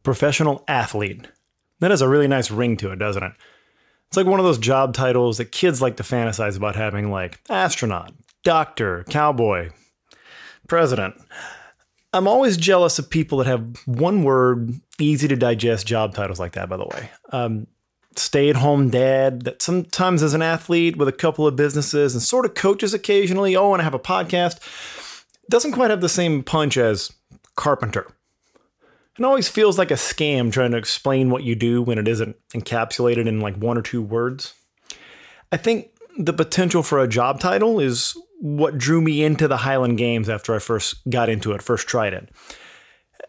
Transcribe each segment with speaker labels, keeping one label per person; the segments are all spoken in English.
Speaker 1: Professional athlete. That has a really nice ring to it, doesn't it? It's like one of those job titles that kids like to fantasize about having, like astronaut, doctor, cowboy, president. I'm always jealous of people that have one word, easy to digest job titles like that, by the way. Stay-at-home dad that sometimes is an athlete with a couple of businesses and sort of coaches occasionally. Oh, and I have a podcast. Doesn't quite have the same punch as carpenter. It always feels like a scam trying to explain what you do when it isn't encapsulated in like one or two words. I think the potential for a job title is what drew me into the Highland Games after I first got into it, first tried it.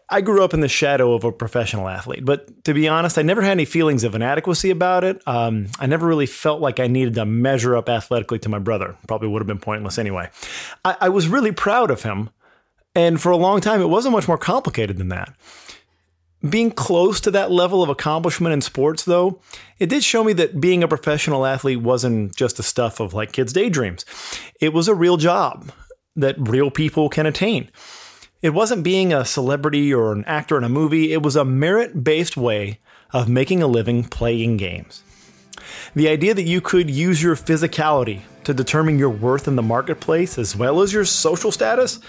Speaker 1: I grew up in the shadow of a professional athlete, but to be honest, I never had any feelings of inadequacy about it. I never really felt like I needed to measure up athletically to my brother. Probably would have been pointless anyway. I was really proud of him, and for a long time, it wasn't much more complicated than that. Being close to that level of accomplishment in sports, though, it did show me that being a professional athlete wasn't just the stuff of like kids' daydreams. It was a real job that real people can attain. It wasn't being a celebrity or an actor in a movie. It was a merit-based way of making a living playing games. The idea that you could use your physicality to determine your worth in the marketplace as well as your social status,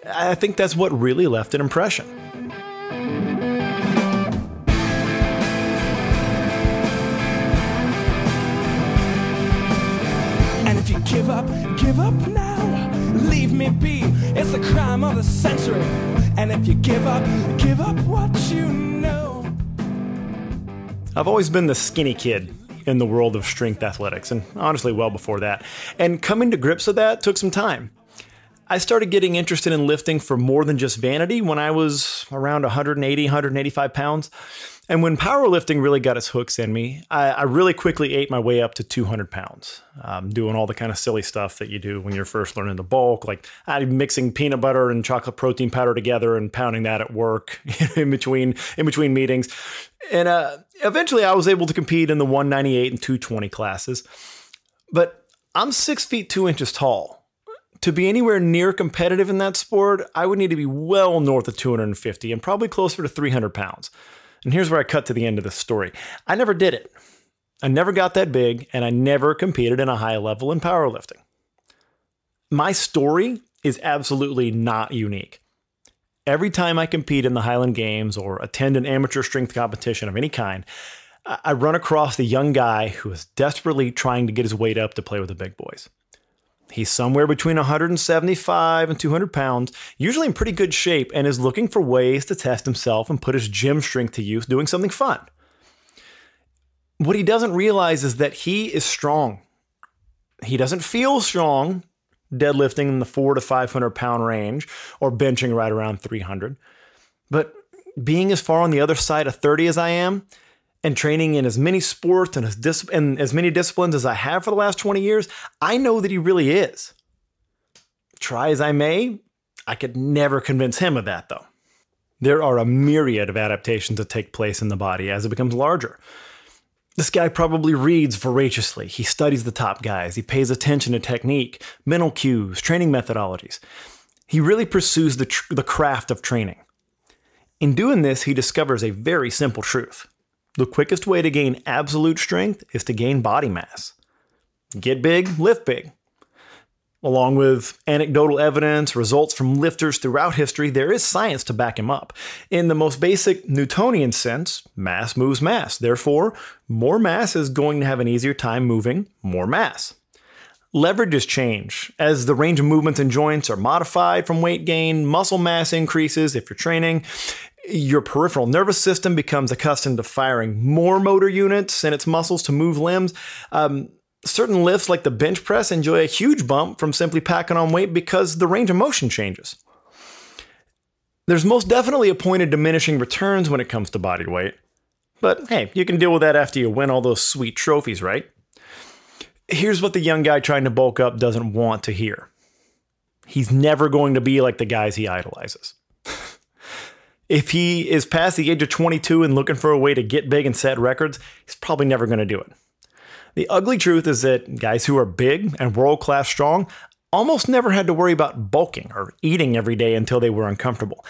Speaker 1: I think that's what really left an impression.
Speaker 2: And if you give up now, leave me be. It's the crime of the century. And if you give up what you know.
Speaker 1: I've always been the skinny kid in the world of strength athletics, and honestly well before that. And coming to grips with that took some time. I started getting interested in lifting for more than just vanity when I was around 180, 185 pounds. And when powerlifting really got its hooks in me, I really quickly ate my way up to 200 pounds, doing all the kind of silly stuff that you do when you're first learning to bulk, like mixing peanut butter and chocolate protein powder together and pounding that at work in between meetings. And eventually I was able to compete in the 198 and 220 classes. But I'm 6 feet 2 inches tall. To be anywhere near competitive in that sport, I would need to be well north of 250 and probably closer to 300 pounds. And here's where I cut to the end of the story. I never did it. I never got that big, and I never competed in a high level in powerlifting. My story is absolutely not unique. Every time I compete in the Highland Games or attend an amateur strength competition of any kind, I run across the young guy who is desperately trying to get his weight up to play with the big boys. He's somewhere between 175 and 200 pounds, usually in pretty good shape, and is looking for ways to test himself and put his gym strength to use doing something fun. What he doesn't realize is that he is strong. He doesn't feel strong deadlifting in the 400 to 500 pound range or benching right around 300. But being as far on the other side of 30 as I am, and training in as many sports and as many disciplines as I have for the last 20 years, I know that he really is. Try as I may, I could never convince him of that, though. There are a myriad of adaptations that take place in the body as it becomes larger. This guy probably reads voraciously. He studies the top guys. He pays attention to technique, mental cues, training methodologies. He really pursues the craft of training. In doing this, he discovers a very simple truth. The quickest way to gain absolute strength is to gain body mass. Get big, lift big. Along with anecdotal evidence, results from lifters throughout history, there is science to back him up. In the most basic Newtonian sense, mass moves mass. Therefore, more mass is going to have an easier time moving more mass. Leverages change. As the range of movements and joints are modified from weight gain, muscle mass increases if you're training. Your peripheral nervous system becomes accustomed to firing more motor units in its muscles to move limbs. Certain lifts like the bench press enjoy a huge bump from simply packing on weight because the range of motion changes. There's most definitely a point of diminishing returns when it comes to body weight. But hey, you can deal with that after you win all those sweet trophies, right? Here's what the young guy trying to bulk up doesn't want to hear. He's never going to be like the guys he idolizes. If he is past the age of 22 and looking for a way to get big and set records, he's probably never going to do it. The ugly truth is that guys who are big and world-class strong almost never had to worry about bulking or eating every day until they were uncomfortable.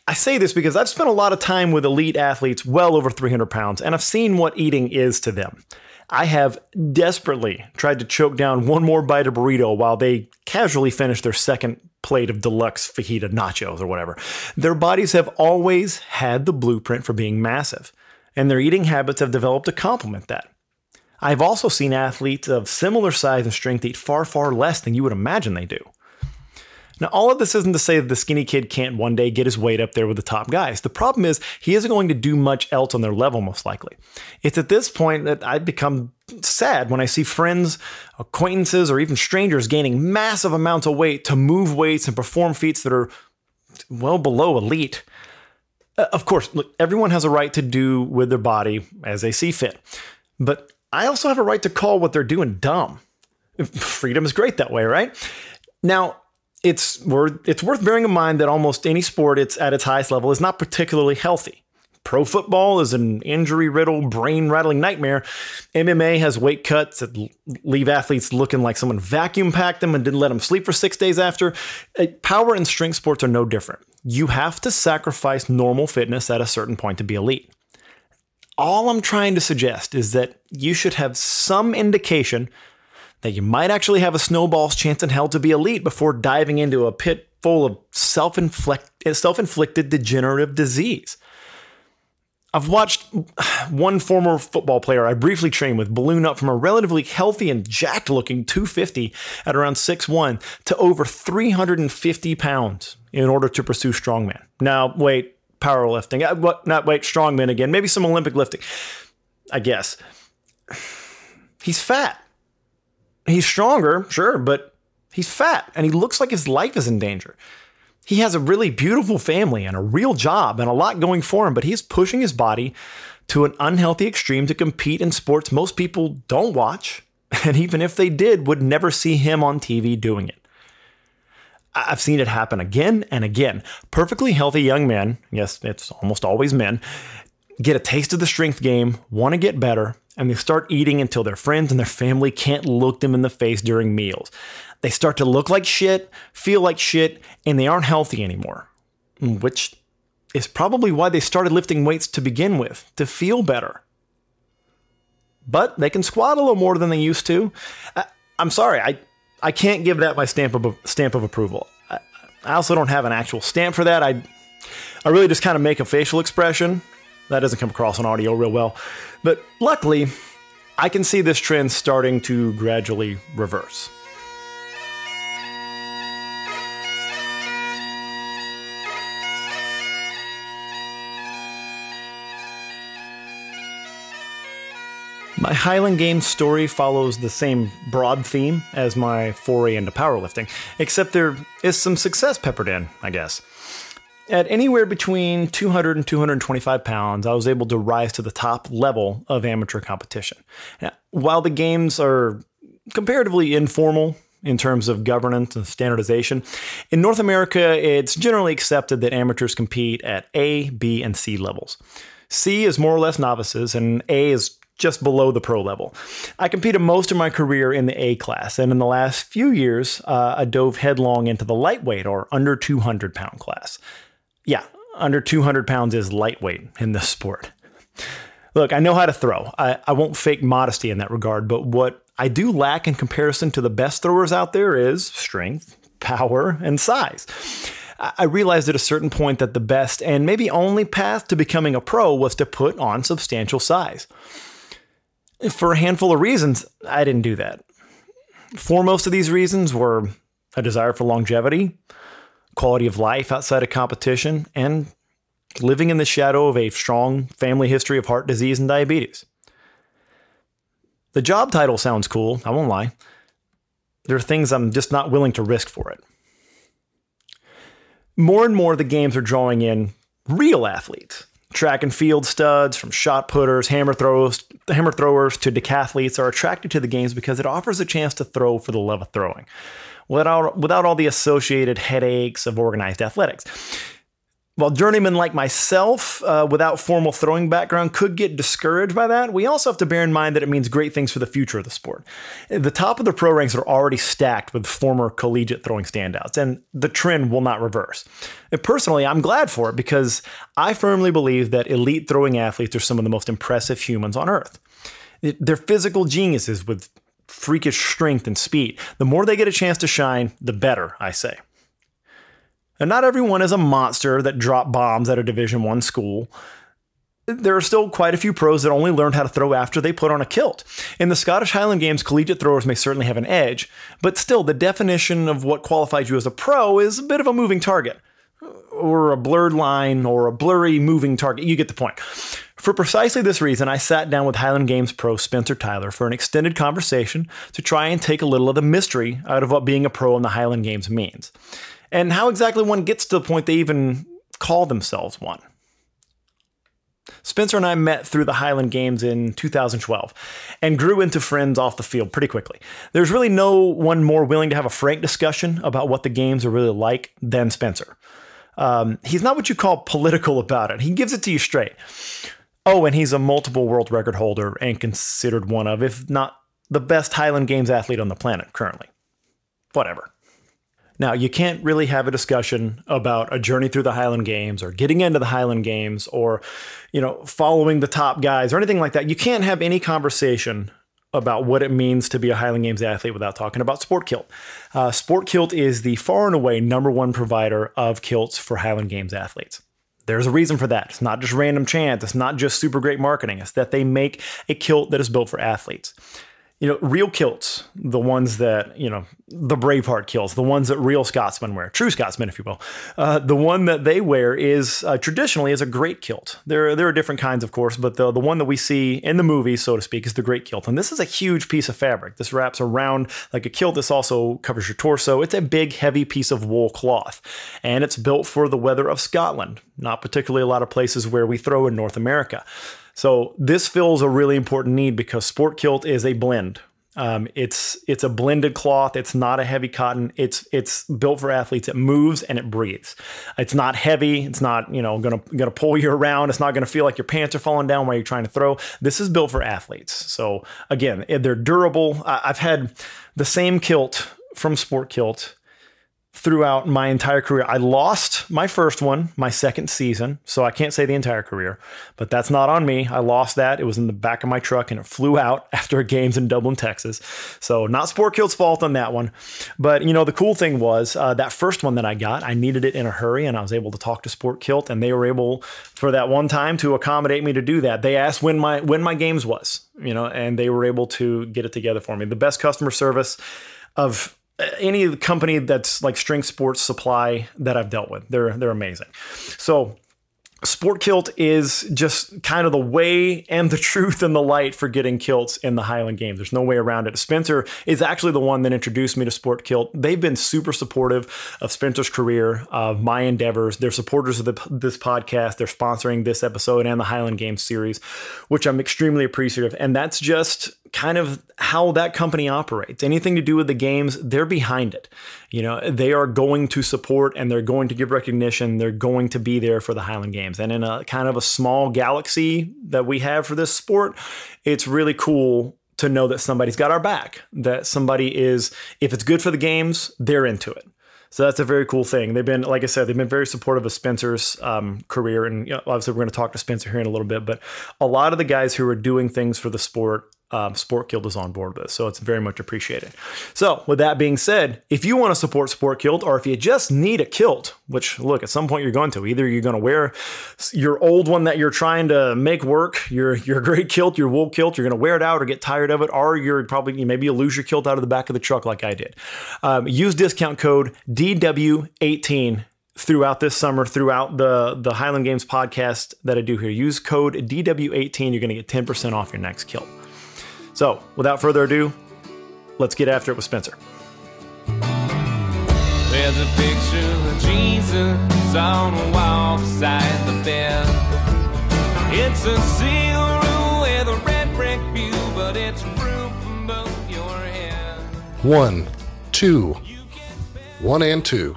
Speaker 1: I say this because I've spent a lot of time with elite athletes well over 300 pounds, and I've seen what eating is to them. I have desperately tried to choke down one more bite of burrito while they casually finish their second plate of deluxe fajita nachos or whatever. Their bodies have always had the blueprint for being massive, and their eating habits have developed to complement that. I've also seen athletes of similar size and strength eat far, far less than you would imagine they do. Now, all of this isn't to say that the skinny kid can't one day get his weight up there with the top guys. The problem is he isn't going to do much else on their level, most likely. It's at this point that I become sad when I see friends, acquaintances, or even strangers gaining massive amounts of weight to move weights and perform feats that are well below elite. Of course, look, everyone has a right to do with their body as they see fit. But I also have a right to call what they're doing dumb. Freedom is great that way, right? Now, it's worth bearing in mind that almost any sport it's at its highest level is not particularly healthy. Pro football is an injury-riddled, brain-rattling nightmare. MMA has weight cuts that leave athletes looking like someone vacuum-packed them and didn't let them sleep for 6 days after. Power and strength sports are no different. You have to sacrifice normal fitness at a certain point to be elite. All I'm trying to suggest is that you should have some indication that you might actually have a snowball's chance in hell to be elite before diving into a pit full of self-inflicted degenerative disease. I've watched one former football player I briefly trained with balloon up from a relatively healthy and jacked-looking 250 at around 6'1" to over 350 pounds in order to pursue strongman. Now, wait, powerlifting. Strongman again. Maybe some Olympic lifting, I guess. He's fat. He's stronger, sure, but he's fat, and he looks like his life is in danger. He has a really beautiful family and a real job and a lot going for him, but he's pushing his body to an unhealthy extreme to compete in sports most people don't watch, and even if they did, would never see him on TV doing it. I've seen it happen again and again. Perfectly healthy young men, yes, it's almost always men, get a taste of the strength game, want to get better, and they start eating until their friends and their family can't look them in the face during meals. They start to look like shit, feel like shit, and they aren't healthy anymore. Which is probably why they started lifting weights to begin with, to feel better. But they can squat a little more than they used to. I'm sorry, I can't give that my stamp of approval. I also don't have an actual stamp for that. I really just kind of make a facial expression. That doesn't come across on audio real well. But luckily, I can see this trend starting to gradually reverse. My Highland Games story follows the same broad theme as my foray into powerlifting, except there is some success peppered in, I guess. At anywhere between 200 and 225 pounds, I was able to rise to the top level of amateur competition. Now, while the games are comparatively informal in terms of governance and standardization, in North America, it's generally accepted that amateurs compete at A, B, and C levels. C is more or less novices, and A is just below the pro level. I competed most of my career in the A class, and in the last few years, I dove headlong into the lightweight or under 200 pound class. Yeah, under 200 pounds is lightweight in this sport. Look, I know how to throw. I won't fake modesty in that regard, but what I do lack in comparison to the best throwers out there is strength, power, and size. I realized at a certain point that the best and maybe only path to becoming a pro was to put on substantial size. For a handful of reasons, I didn't do that. Foremost of these reasons were a desire for longevity, quality of life outside of competition, and living in the shadow of a strong family history of heart disease and diabetes. The job title sounds cool, I won't lie. There are things I'm just not willing to risk for it. More and more, the games are drawing in real athletes. Track and field studs, from shot putters, hammer throwers to decathletes, are attracted to the games because it offers a chance to throw for the love of throwing, without all the associated headaches of organized athletics. While journeymen like myself, without formal throwing background, could get discouraged by that, we also have to bear in mind that it means great things for the future of the sport. The top of the pro ranks are already stacked with former collegiate throwing standouts, and the trend will not reverse. And personally, I'm glad for it because I firmly believe that elite throwing athletes are some of the most impressive humans on earth. They're physical geniuses with freakish strength and speed. The more they get a chance to shine, the better, I say. And not everyone is a monster that dropped bombs at a Division I school. There are still quite a few pros that only learned how to throw after they put on a kilt. In the Scottish Highland Games, collegiate throwers may certainly have an edge, but still the definition of what qualifies you as a pro is a bit of a moving target. Or a blurred line, or a blurry moving target. You get the point. For precisely this reason, I sat down with Highland Games pro Spencer Tyler for an extended conversation to try and take a little of the mystery out of what being a pro in the Highland Games means. And how exactly one gets to the point they even call themselves one. Spencer and I met through the Highland Games in 2012 and grew into friends off the field pretty quickly. There's really no one more willing to have a frank discussion about what the games are really like than Spencer. He's not what you call political about it. He gives it to you straight. Oh, and he's a multiple world record holder and considered one of, if not the best Highland Games athlete on the planet currently. Whatever. Now, you can't really have a discussion about a journey through the Highland Games or getting into the Highland Games or, following the top guys or anything like that. You can't have any conversation about what it means to be a Highland Games athlete without talking about Sport Kilt. Sport Kilt is the far and away #1 provider of kilts for Highland Games athletes. There's a reason for that. It's not just random chance. It's not just super great marketing. It's that they make a kilt that is built for athletes. Real kilts, the ones that, the Braveheart kilts, the ones that real Scotsmen wear, true Scotsmen, if you will. The one that they wear is traditionally is a great kilt. There are different kinds, of course, but the one that we see in the movies, so to speak, is the great kilt. And this is a huge piece of fabric. This wraps around like a kilt. This also covers your torso. It's a big, heavy piece of wool cloth, and it's built for the weather of Scotland, not particularly a lot of places where we throw in North America. So this fills a really important need because Sport Kilt is a blend. It's a blended cloth. It's not a heavy cotton. It's built for athletes. It moves and it breathes. It's not heavy. It's not, gonna pull you around. It's not gonna feel like your pants are falling down while you're trying to throw. This is built for athletes. So again, they're durable. I've had the same kilt from Sport Kilt throughout my entire career. I lost my first one, my second season, so I can't say the entire career, but that's not on me. I lost that. It was in the back of my truck and it flew out after games in Dublin, Texas. So not Sport Kilt's fault on that one. But the cool thing was that first one that I got, I needed it in a hurry and I was able to talk to Sport Kilt and they were able for that one time to accommodate me to do that. They asked when my games was, and they were able to get it together for me. The best customer service of any company that's like Strength Sports Supply that I've dealt with. They're amazing. So Sport Kilt is just kind of the way and the truth and the light for getting kilts in the Highland Games. There's no way around it. Spencer is actually the one that introduced me to Sport Kilt. They've been super supportive of Spencer's career, of my endeavors. They're supporters of this podcast. They're sponsoring this episode and the Highland Games series, which I'm extremely appreciative. And that's just kind of how that company operates. Anything to do with the games, they're behind it. They are going to support and they're going to give recognition. They're going to be there for the Highland Games. And in a kind of a small galaxy that we have for this sport, it's really cool to know that somebody's got our back, that somebody is, if it's good for the games, they're into it. So that's a very cool thing. They've been, like I said, they've been very supportive of Spencer's career. And obviously we're going to talk to Spencer here in a little bit, but a lot of the guys who are doing things for the sport, Sport Kilt is on board with, so it's very much appreciated. So with that being said, if you want to support Sport Kilt, or if you just need a kilt, which look, at some point you're going to, either you're going to wear your old one that you're trying to make work, your great kilt, your wool kilt, you're going to wear it out or get tired of it, or maybe you lose your kilt out of the back of the truck like I did. Use discount code DW18 throughout this summer, throughout the Highland Games podcast that I do here. Use code DW18. You're going to get 10% off your next kilt. So, without further ado, let's get after it with Spencer.
Speaker 3: There's a picture of Jesus on a wall beside the bed. It's a single room with a red brick view, but it's proof above your head.
Speaker 4: 1, 2. 1 and 2.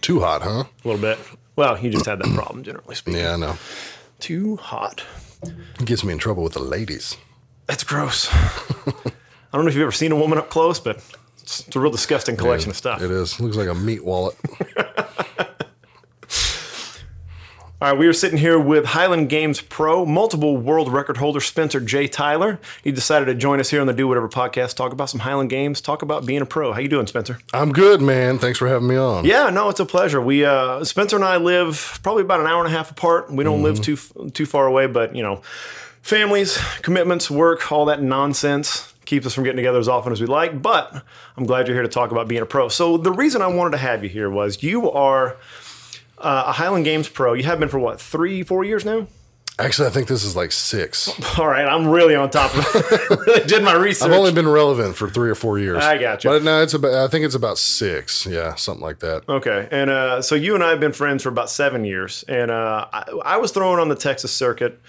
Speaker 4: Too hot, huh?
Speaker 1: A little bit. Well, you just had that problem, generally speaking.
Speaker 4: Yeah, I know.
Speaker 1: Too hot.
Speaker 4: It gets me in trouble with the ladies.
Speaker 1: That's gross. I don't know if you've ever seen a woman up close, but it's a real disgusting collection of stuff.
Speaker 4: It is. Looks like a meat wallet.
Speaker 1: All right, we are sitting here with Highland Games Pro, multiple world record holder Spencer J. Tyler. He decided to join us here on the Do Whatever podcast, talk about some Highland Games, talk about being a pro. How you doing, Spencer?
Speaker 4: I'm good, man. Thanks for having me on.
Speaker 1: Yeah, no, it's a pleasure. We Spencer and I live probably about an hour and a half apart. We don't live too far away, but you know, families, commitments, work, all that nonsense keeps us from getting together as often as we like. But I'm glad you're here to talk about being a pro. So the reason I wanted to have you here was you are a Highland Games pro. You have been for what, 3-4 years now?
Speaker 4: Actually, I think this is like 6.
Speaker 1: All right, I'm really on top of it. Really did my research.
Speaker 4: I've only been relevant for 3 or 4 years.
Speaker 1: I got you.
Speaker 4: But no, it's about. I think it's about 6. Yeah, something like that.
Speaker 1: Okay, and so you and I have been friends for about 7 years, and I was throwing on the Texas circuit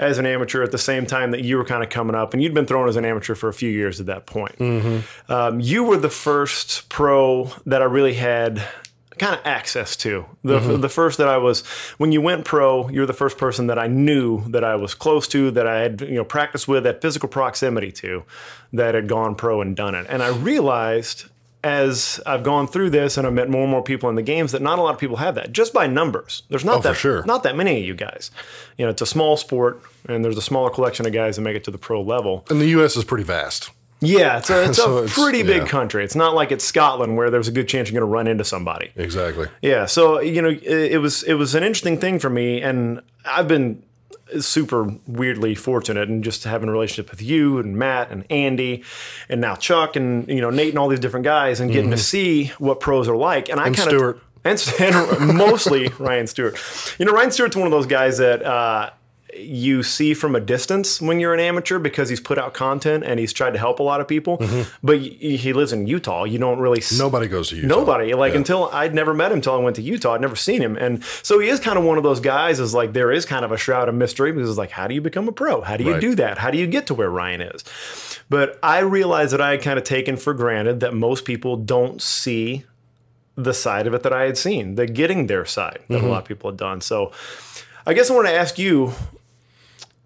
Speaker 1: as an amateur at the same time that you were kind of coming up, and you'd been throwing as an amateur for a few years at that point. You were the first pro that I really had kind of access to. The first that I was, when you went pro, you're the first person that I knew that I was close to, that I had practiced with, that physical proximity to, that had gone pro and done it. And I realized as I've gone through this and I've met more and more people in the games that not a lot of people have that, just by numbers. There's not not that many of you guys. It's a small sport, and there's a smaller collection of guys that make it to the pro level.
Speaker 4: And the U.S. is pretty vast.
Speaker 1: Yeah, it's a pretty big country. It's not like it's Scotland where there's a good chance you're going to run into somebody.
Speaker 4: Exactly.
Speaker 1: Yeah, so it was an interesting thing for me, and I've been super weirdly fortunate in just having a relationship with you and Matt and Andy and now Chuck and Nate and all these different guys, and getting to see what pros are like. And I kind of
Speaker 4: Stuart.
Speaker 1: And mostly Ryan Stewart. Ryan Stewart's one of those guys that you see from a distance when you're an amateur because he's put out content and he's tried to help a lot of people. But he lives in Utah. You don't really
Speaker 4: Nobody goes to Utah.
Speaker 1: Nobody. Until I'd never met him until I went to Utah. I'd never seen him. And so he is kind of one of those guys is like there is kind of a shroud of mystery because it's like, how do you become a pro? How do you do that? How do you get to where Ryan is? But I realized that I had kind of taken for granted that most people don't see the side of it that I had seen, the getting there side that a lot of people had done. So I guess I want to ask you,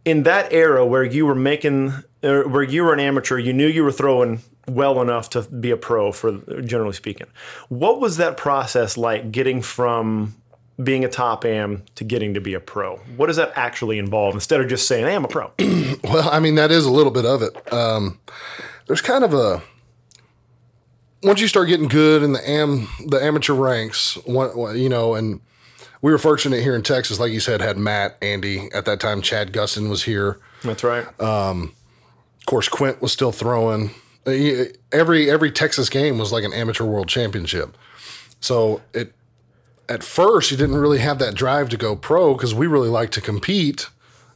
Speaker 1: in that era where you were where you were an amateur, you knew you were throwing well enough to be a pro, for generally speaking. What was that process like, getting from being a top am to getting to be a pro? What does that actually involve instead of just saying, hey, I'm a pro?
Speaker 4: Well, I mean, that is a little bit of it. There's kind of once you start getting good in the amateur ranks, and we were fortunate here in Texas, like you said, had Matt, Andy. At that time, Chad Gustin was here.
Speaker 1: That's right.
Speaker 4: Of course, Quint was still throwing. Every Texas game was like an amateur world championship. So at first, you didn't really have that drive to go pro because we really like to compete.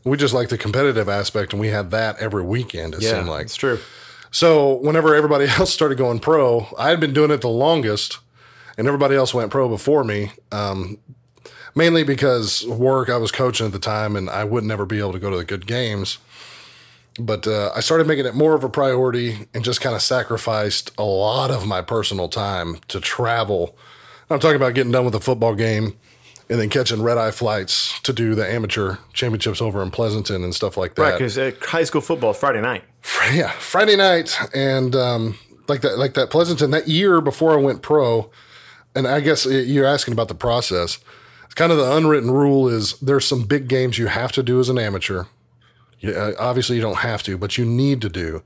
Speaker 4: We just like the competitive aspect, and we had that every weekend, it seemed like.
Speaker 1: It's true.
Speaker 4: So whenever everybody else started going pro, I had been doing it the longest, and everybody else went pro before me. Mainly because work, I was coaching at the time, and I would never be able to go to the good games. But I started making it more of a priority and just kind of sacrificed a lot of my personal time to travel. I'm talking about getting done with a football game and then catching red-eye flights to do the amateur championships over in Pleasanton and stuff like that.
Speaker 1: Right, because high school football is Friday night.
Speaker 4: Yeah, Friday night. And like that Pleasanton, that year before I went pro, and I guess you're asking about the process. Kind of the unwritten rule is there's some big games you have to do as an amateur. Obviously, you don't have to, but you need to do.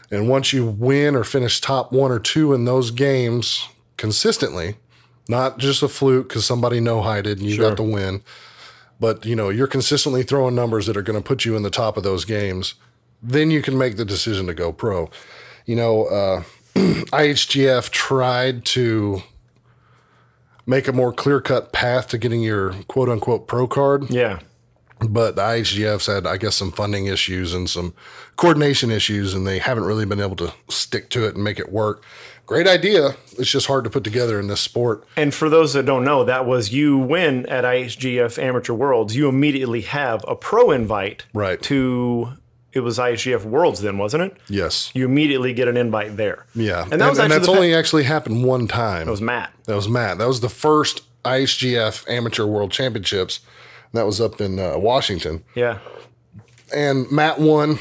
Speaker 4: And once you win or finish top 1 or 2 in those games consistently, not just a fluke because somebody no-hided and you got the win, but you're consistently throwing numbers that are going to put you in the top of those games, then you can make the decision to go pro. IHGF tried to make a more clear-cut path to getting your quote-unquote pro card.
Speaker 1: Yeah.
Speaker 4: But the IHGF's had, I guess, some funding issues and some coordination issues, and they haven't really been able to stick to it and make it work. Great idea. It's just hard to put together in this sport.
Speaker 1: And for those that don't know, that was you win at IHGF Amateur Worlds, you immediately have a pro invite to... It was IHGF Worlds then, wasn't it?
Speaker 4: Yes.
Speaker 1: You immediately get an invite there.
Speaker 4: Yeah.
Speaker 1: And that's only
Speaker 4: actually happened one time.
Speaker 1: That was Matt.
Speaker 4: That was the first IHGF Amateur World Championships. That was up in Washington.
Speaker 1: Yeah.
Speaker 4: And Matt won.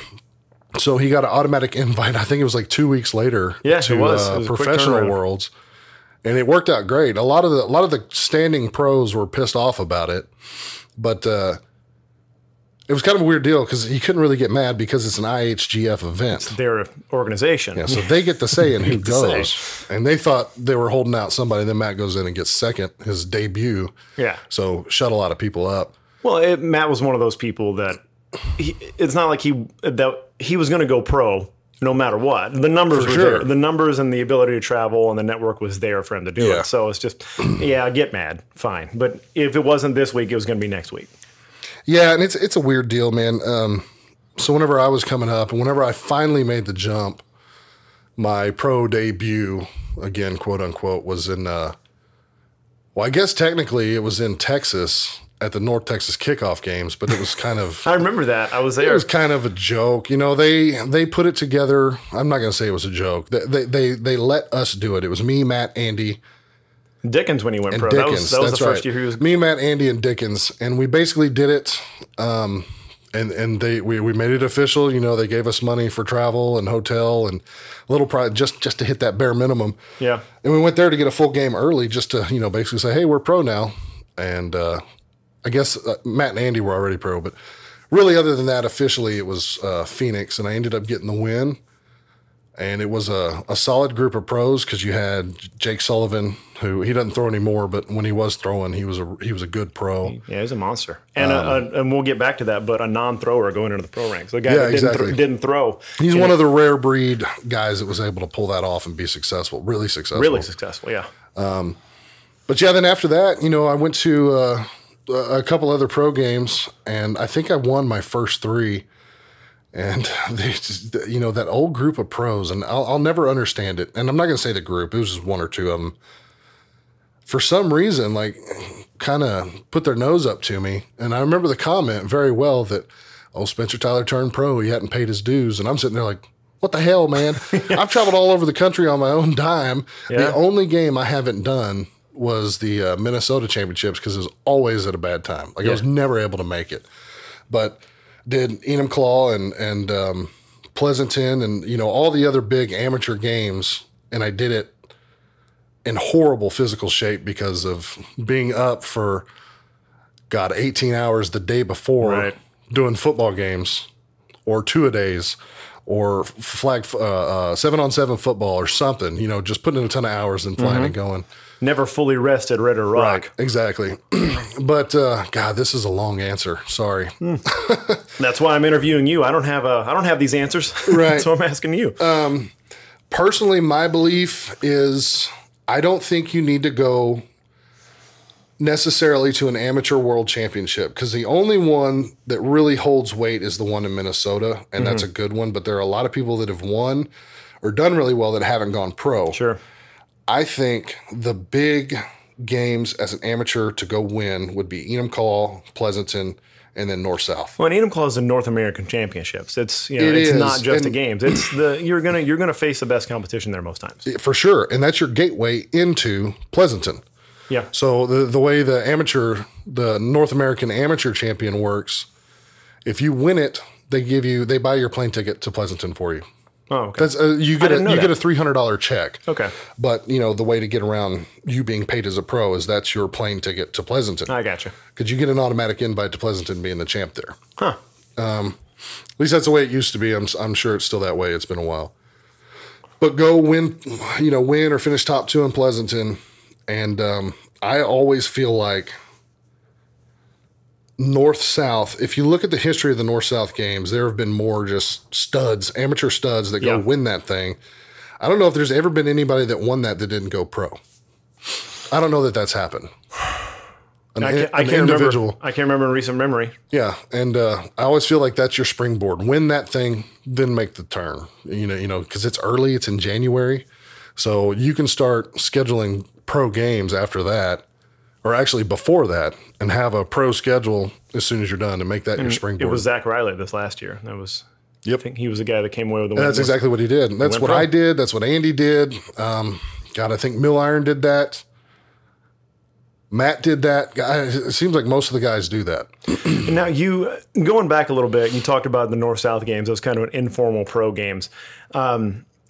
Speaker 4: So he got an automatic invite. I think it was like 2 weeks later to
Speaker 1: It was
Speaker 4: Professional Worlds. And it worked out great. A lot of the standing pros were pissed off about it. But it was kind of a weird deal because he couldn't really get mad because it's an IHGF event.
Speaker 1: It's their organization.
Speaker 4: Yeah, so they get to say in who goes. And they thought they were holding out somebody. Then Matt goes in and gets second, his debut.
Speaker 1: Yeah.
Speaker 4: So shut a lot of people up.
Speaker 1: Well, Matt was one of those people that it's not like he was going to go pro no matter what. The numbers were there. The numbers and the ability to travel and the network was there for him to do it. So it's just, get mad. Fine. But if it wasn't this week, it was going to be next week.
Speaker 4: Yeah, and it's a weird deal, man. So whenever I was coming up and whenever I finally made the jump, my pro debut, again, quote unquote, was in, I guess technically it was in Texas at the North Texas Kickoff Games, but it was kind of...
Speaker 1: I remember that. I was there.
Speaker 4: It was kind of a joke. You know, they put it together. I'm not going to say it was a joke. They let us do it. It was me, Matt, Andy,
Speaker 1: Dickens when he went
Speaker 4: and
Speaker 1: pro.
Speaker 4: Dickens.
Speaker 1: That was the
Speaker 4: That's
Speaker 1: first
Speaker 4: right.
Speaker 1: year he was...
Speaker 4: Me, Matt, Andy, and Dickens. And we basically did it. And we made it official. You know, they gave us money for travel and hotel and a little pride just to hit that bare minimum.
Speaker 1: Yeah.
Speaker 4: And we went there to get a full game early just to, basically say, hey, we're pro now. And I guess Matt and Andy were already pro. But really, other than that, officially, it was Phoenix. And I ended up getting the win. And it was a solid group of pros because you had Jake Sullivan, who he doesn't throw anymore, but when he was throwing, he was a good pro.
Speaker 1: Yeah, he's a monster. And and we'll get back to that, but a non-thrower going into the pro ranks. The guy that didn't throw.
Speaker 4: He's one of the rare breed guys that was able to pull that off and be successful, really successful.
Speaker 1: Really successful, yeah.
Speaker 4: But yeah, then after that, I went to a couple other pro games, and I think I won my first 3. And they just, that old group of pros, and I'll never understand it. And I'm not going to say the group, it was just 1 or 2 of them. For some reason, kind of put their nose up to me. And I remember the comment very well that, Spencer Tyler turned pro. He hadn't paid his dues. And I'm sitting there like, what the hell, man? I've traveled all over the country on my own dime. Yeah. The only game I haven't done was the Minnesota Championships because it was always at a bad time. I was never able to make it. But did Enumclaw and Pleasanton and, all the other big amateur games. And I did it in horrible physical shape because of being up for, 18 hours the day before doing football games or 2-a-days or flag 7-on-7 football or something, just putting in a ton of hours and flying and going.
Speaker 1: Never fully rested, Red or Rock.
Speaker 4: Right, exactly. But this is a long answer. Sorry.
Speaker 1: That's why I'm interviewing you. I don't have these answers.
Speaker 4: Right.
Speaker 1: So I'm asking you.
Speaker 4: Personally, my belief is I don't think you need to go necessarily to an amateur world championship because the only one that really holds weight is the one in Minnesota, and that's a good one. But there are a lot of people that have won or done really well that haven't gone pro.
Speaker 1: Sure.
Speaker 4: I think the big games as an amateur to go win would be Enumclaw, Pleasanton, and then North-South.
Speaker 1: Well, and Enumclaw is the North American Championships. It's it's not just the games. It's you're gonna face the best competition there most times.
Speaker 4: For sure, and that's your gateway into Pleasanton.
Speaker 1: Yeah.
Speaker 4: So the way the North American Amateur Champion works, if you win it, they buy your plane ticket to Pleasanton for you.
Speaker 1: Oh, okay.
Speaker 4: That's you get a $300 check.
Speaker 1: Okay.
Speaker 4: But the way to get around you being paid as a pro is that's your plane ticket to Pleasanton.
Speaker 1: I gotcha.
Speaker 4: Because you get an automatic invite to Pleasanton being the champ there.
Speaker 1: Huh.
Speaker 4: At least that's the way it used to be. I'm sure it's still that way. It's been a while. But go win or finish top 2 in Pleasanton, and I always feel like North-South, if you look at the history of the North-South games, there have been more just studs, amateur studs that go win that thing. I don't know if there's ever been anybody that won that didn't go pro. I don't know that that's happened.
Speaker 1: I can't remember in recent memory.
Speaker 4: Yeah, and I always feel like that's your springboard. Win that thing, then make the turn. Because it's early, it's in January. So you can start scheduling pro games after that, or actually before that, and have a pro schedule as soon as you're done and make that your springboard.
Speaker 1: It was Zach Riley this last year. That was, I think he was the guy that came away with the win.
Speaker 4: And that's exactly what he did. And that's what I did. That's what Andy did. I think Mill Iron did that. Matt did that. It seems like most of the guys do that.
Speaker 1: Now, you going back a little bit, you talked about the North-South games, those kind of informal pro games.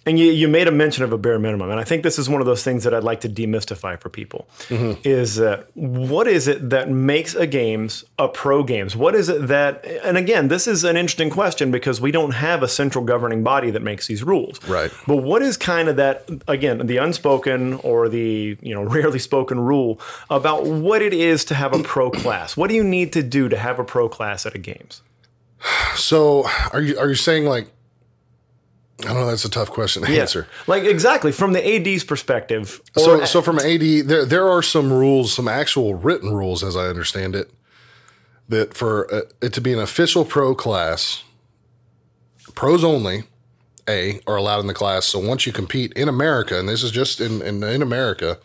Speaker 1: And you made a mention of a bare minimum. And I think this is one of those things that I'd like to demystify for people is what is it that makes a games a pro games? What is it that, and again, this is an interesting question because we don't have a central governing body that makes these rules.
Speaker 4: Right.
Speaker 1: But what is kind of that, again, the unspoken or the rarely spoken rule about what it is to have a pro class? What do you need to do to have a pro class at a games?
Speaker 4: So are you saying like, I don't know. That's a tough question to answer.
Speaker 1: Like exactly from the AD's perspective.
Speaker 4: So from AD, there are some rules, some actual written rules, as I understand it, that for it to be an official pro class, pros only, are allowed in the class. So once you compete in America, and this is just in America,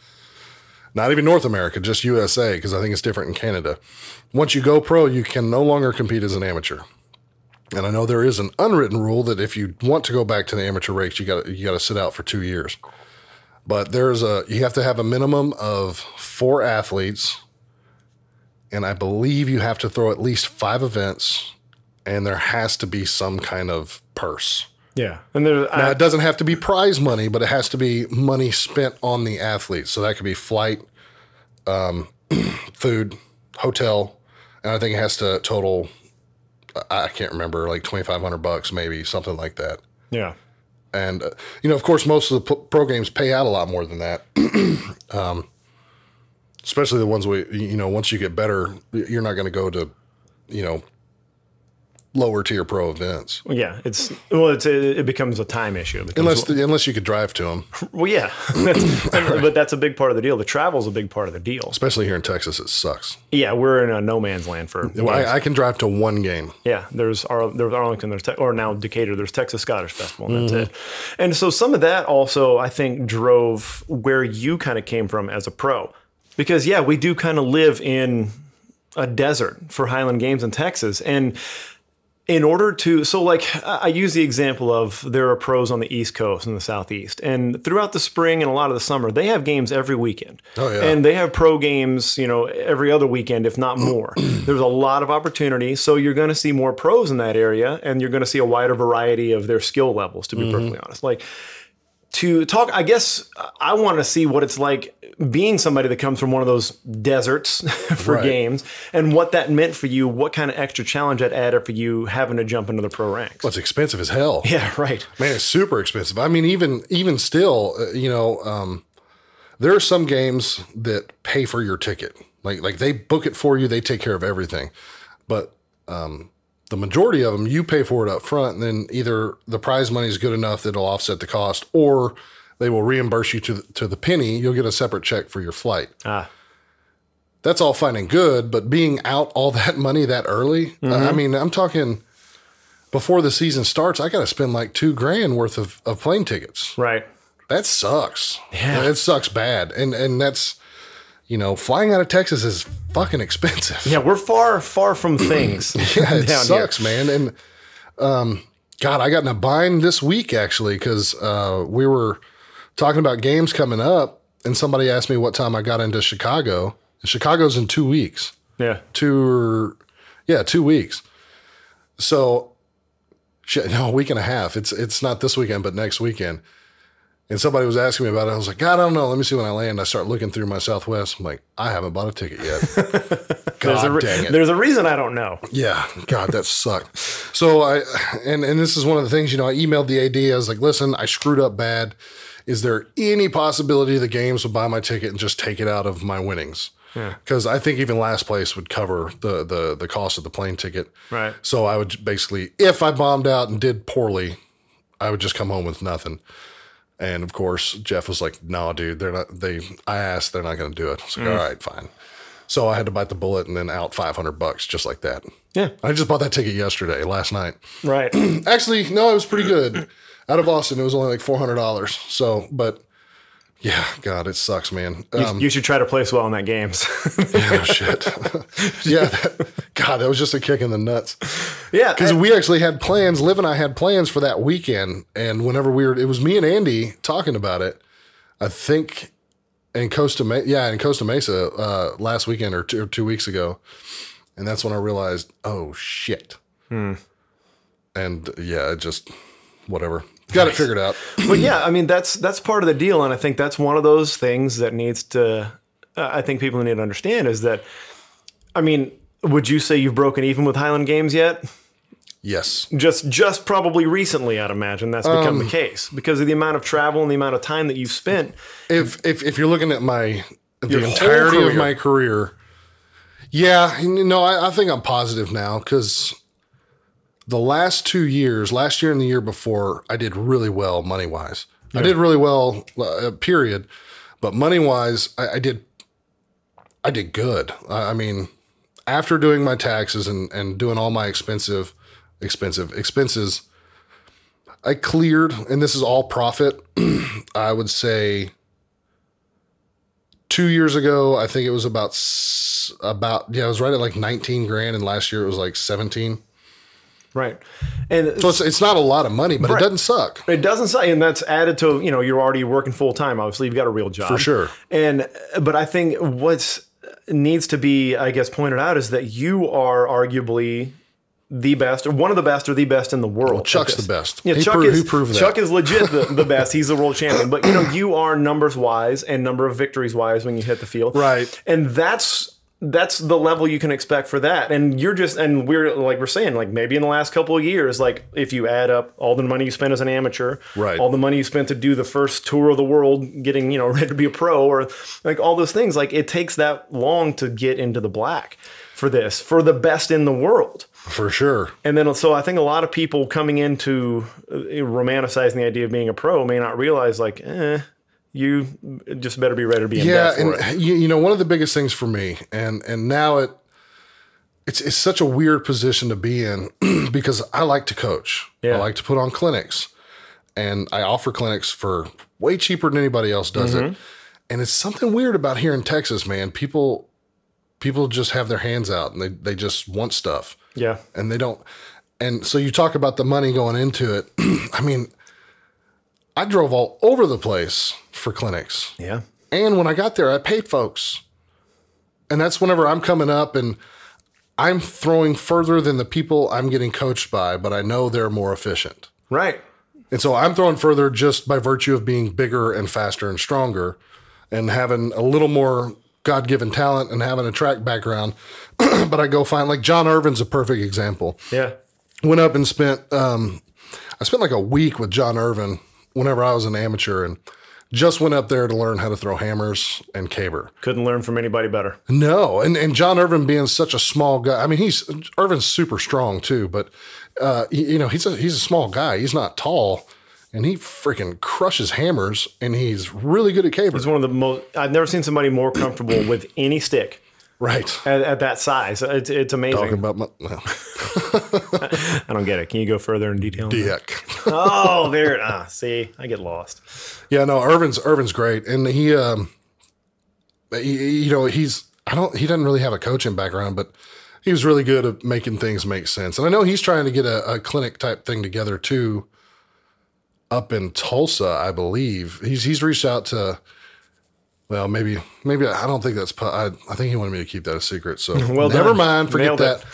Speaker 4: not even North America, just USA, because I think it's different in Canada. Once you go pro, you can no longer compete as an amateur. And I know there is an unwritten rule that if you want to go back to the amateur ranks, you got to sit out for 2 years. But you have to have a minimum of 4 athletes, and I believe you have to throw at least 5 events, and there has to be some kind of purse.
Speaker 1: Yeah,
Speaker 4: and now it doesn't have to be prize money, but it has to be money spent on the athletes. So that could be flight, food, hotel, and I think it has to total. I can't remember, like $2,500 maybe, something like that.
Speaker 1: Yeah.
Speaker 4: And, of course, most of the pro games pay out a lot more than that. Especially the ones once you get better, you're not going to go to, lower tier pro events.
Speaker 1: Yeah, it becomes a time issue.
Speaker 4: Unless you could drive to them.
Speaker 1: Well, yeah, but that's a big part of the deal. The travel's a big part of the deal.
Speaker 4: Especially here in Texas, it sucks.
Speaker 1: Yeah, we're in a no man's land for.
Speaker 4: I can drive to one game.
Speaker 1: Yeah, there's Arlington, or now Decatur. There's Texas Scottish Festival, and that's it. And so some of that also, I think, drove where you kind of came from as a pro, because we do kind of live in a desert for Highland Games in Texas, and in order to, I use the example of there are pros on the East Coast and the Southeast, and throughout the spring and a lot of the summer, they have games every weekend.
Speaker 4: Oh, yeah.
Speaker 1: And they have pro games, every other weekend, if not more. There's a lot of opportunity, so you're going to see more pros in that area, and you're going to see a wider variety of their skill levels, to be perfectly honest. To talk, I guess I want to see what it's like being somebody that comes from one of those deserts for games, and what that meant for you, what kind of extra challenge that added for you having to jump into the pro ranks.
Speaker 4: Well, it's expensive as hell.
Speaker 1: Yeah, right.
Speaker 4: Man, it's super expensive. I mean, even still, there are some games that pay for your ticket. Like they book it for you, they take care of everything. But the majority of them, you pay for it up front, and then either the prize money is good enough that it'll offset the cost, or they will reimburse you to the penny. You'll get a separate check for your flight. That's all fine and good, but being out all that money that early, I mean, I'm talking before the season starts, I got to spend like $2,000 worth of plane tickets.
Speaker 1: Right.
Speaker 4: That sucks.
Speaker 1: Yeah.
Speaker 4: It sucks bad. And that's, flying out of Texas is fucking expensive.
Speaker 1: Yeah, we're far from things.
Speaker 4: Yeah, it sucks, man. And God, I got in a bind this week actually, because we were talking about games coming up, and somebody asked me what time I got into Chicago. Chicago's in 2 weeks.
Speaker 1: Yeah.
Speaker 4: 2 weeks. So, a week and a half. It's not this weekend, but next weekend. And somebody was asking me about it. I was like, God, I don't know. Let me see when I land. I start looking through my Southwest. I'm like, I haven't bought a ticket yet. God dang it.
Speaker 1: There's a reason I don't know.
Speaker 4: Yeah. God, that sucked. So and this is one of the things, I emailed the AD. I was like, listen, I screwed up bad. Is there any possibility the games would buy my ticket and just take it out of my winnings? Because I think even last place would cover the cost of the plane ticket. Right. So I would basically, if I bombed out and did poorly, I would just come home with nothing. And of course, Jeff was like, "No, dude, I asked, they're not going to do it." I was like, "All right, fine." So I had to bite the bullet and then out $500 just like that. Yeah, I just bought that ticket last night. Right. Actually, no, it was pretty good. Out of Austin, it was only like $400. So, but yeah, God, it sucks, man.
Speaker 1: You should try to place well in that games.
Speaker 4: Oh shit. Yeah, that was just a kick in the nuts.
Speaker 1: Yeah,
Speaker 4: because we actually had plans. Liv and I had plans for that weekend, and whenever it was me and Andy talking about it. I think in Costa Mesa last weekend or 2 weeks ago. And that's when I realized, oh shit. And yeah, it just, whatever. Got it figured out.
Speaker 1: But yeah, I mean, that's part of the deal. And I think that's one of those things that needs to, I think people need to understand is that, I mean, would you say you've broken even with Highland Games yet?
Speaker 4: Yes.
Speaker 1: Just probably recently, I'd imagine that's become the case because of the amount of travel and the amount of time that you've spent.
Speaker 4: If you're looking at the entirety of my career, yeah, no, I think I'm positive now because the last 2 years, last year and the year before, I did really well money wise. Yeah. I did really well, period. But money wise, I did good. I mean, after doing my taxes and doing all my expenses, I cleared, and this is all profit. I would say 2 years ago, I think it was about it was right at like 19 grand, and last year it was like 17.
Speaker 1: Right. And
Speaker 4: so it's not a lot of money, but it doesn't suck.
Speaker 1: It doesn't suck. And that's added to, you're already working full time. Obviously, you've got a real job.
Speaker 4: For sure.
Speaker 1: But I think what's needs to be, I guess, pointed out is that you are arguably the best, or one of the best, or the best in the world.
Speaker 4: Well, Chuck's the best.
Speaker 1: Yeah,
Speaker 4: he proved that.
Speaker 1: Chuck is legit the best. He's the world champion. But you are numbers wise and number of victories wise when you hit the field.
Speaker 4: Right.
Speaker 1: And that's the level you can expect for that. And we're saying, like, maybe in the last couple of years, like if you add up all the money you spent as an amateur,
Speaker 4: right,
Speaker 1: all the money you spent to do the first tour of the world, getting, ready to be a pro, or like all those things, like it takes that long to get into the black for the best in the world.
Speaker 4: For sure.
Speaker 1: And then, so I think a lot of people coming into romanticizing the idea of being a pro may not realize, like, you just better be ready to be in bed for it.
Speaker 4: Yeah, one of the biggest things for me, and now it's such a weird position to be in because I like to coach. Yeah. I like to put on clinics, and I offer clinics for way cheaper than anybody else does it. And it's something weird about here in Texas, man. People just have their hands out and they just want stuff.
Speaker 1: Yeah.
Speaker 4: And they don't. And so you talk about the money going into it. I mean, I drove all over the place for clinics.
Speaker 1: Yeah.
Speaker 4: And when I got there, I paid folks. And that's whenever I'm coming up and I'm throwing further than the people I'm getting coached by, but I know they're more efficient.
Speaker 1: Right.
Speaker 4: And so I'm throwing further just by virtue of being bigger and faster and stronger and having a little more God-given talent and having a track background. But I go find, like, John Irvin's a perfect example.
Speaker 1: Yeah.
Speaker 4: Went up and spent like a week with John Irvin whenever I was an amateur, and just went up there to learn how to throw hammers and caber.
Speaker 1: Couldn't learn from anybody better.
Speaker 4: No. And John Irvin being such a small guy, I mean, Irvin's super strong too, but he's a small guy. He's not tall, and he freaking crushes hammers, and he's really good at caber.
Speaker 1: He's one of the most, I've never seen somebody more comfortable with any stick.
Speaker 4: Right.
Speaker 1: At that size. It's amazing.
Speaker 4: Talking about
Speaker 1: I don't get it. Can you go further in detail?
Speaker 4: Dick.
Speaker 1: Oh, there. See, I get lost.
Speaker 4: Yeah, no, Irvin's great. And he doesn't really have a coaching background, but he was really good at making things make sense. And I know he's trying to get a clinic type thing together too up in Tulsa, I believe. He's reached out to, well, maybe I don't think that's. I think he wanted me to keep that a secret. So
Speaker 1: well
Speaker 4: never
Speaker 1: done.
Speaker 4: mind, forget
Speaker 1: Nailed
Speaker 4: that.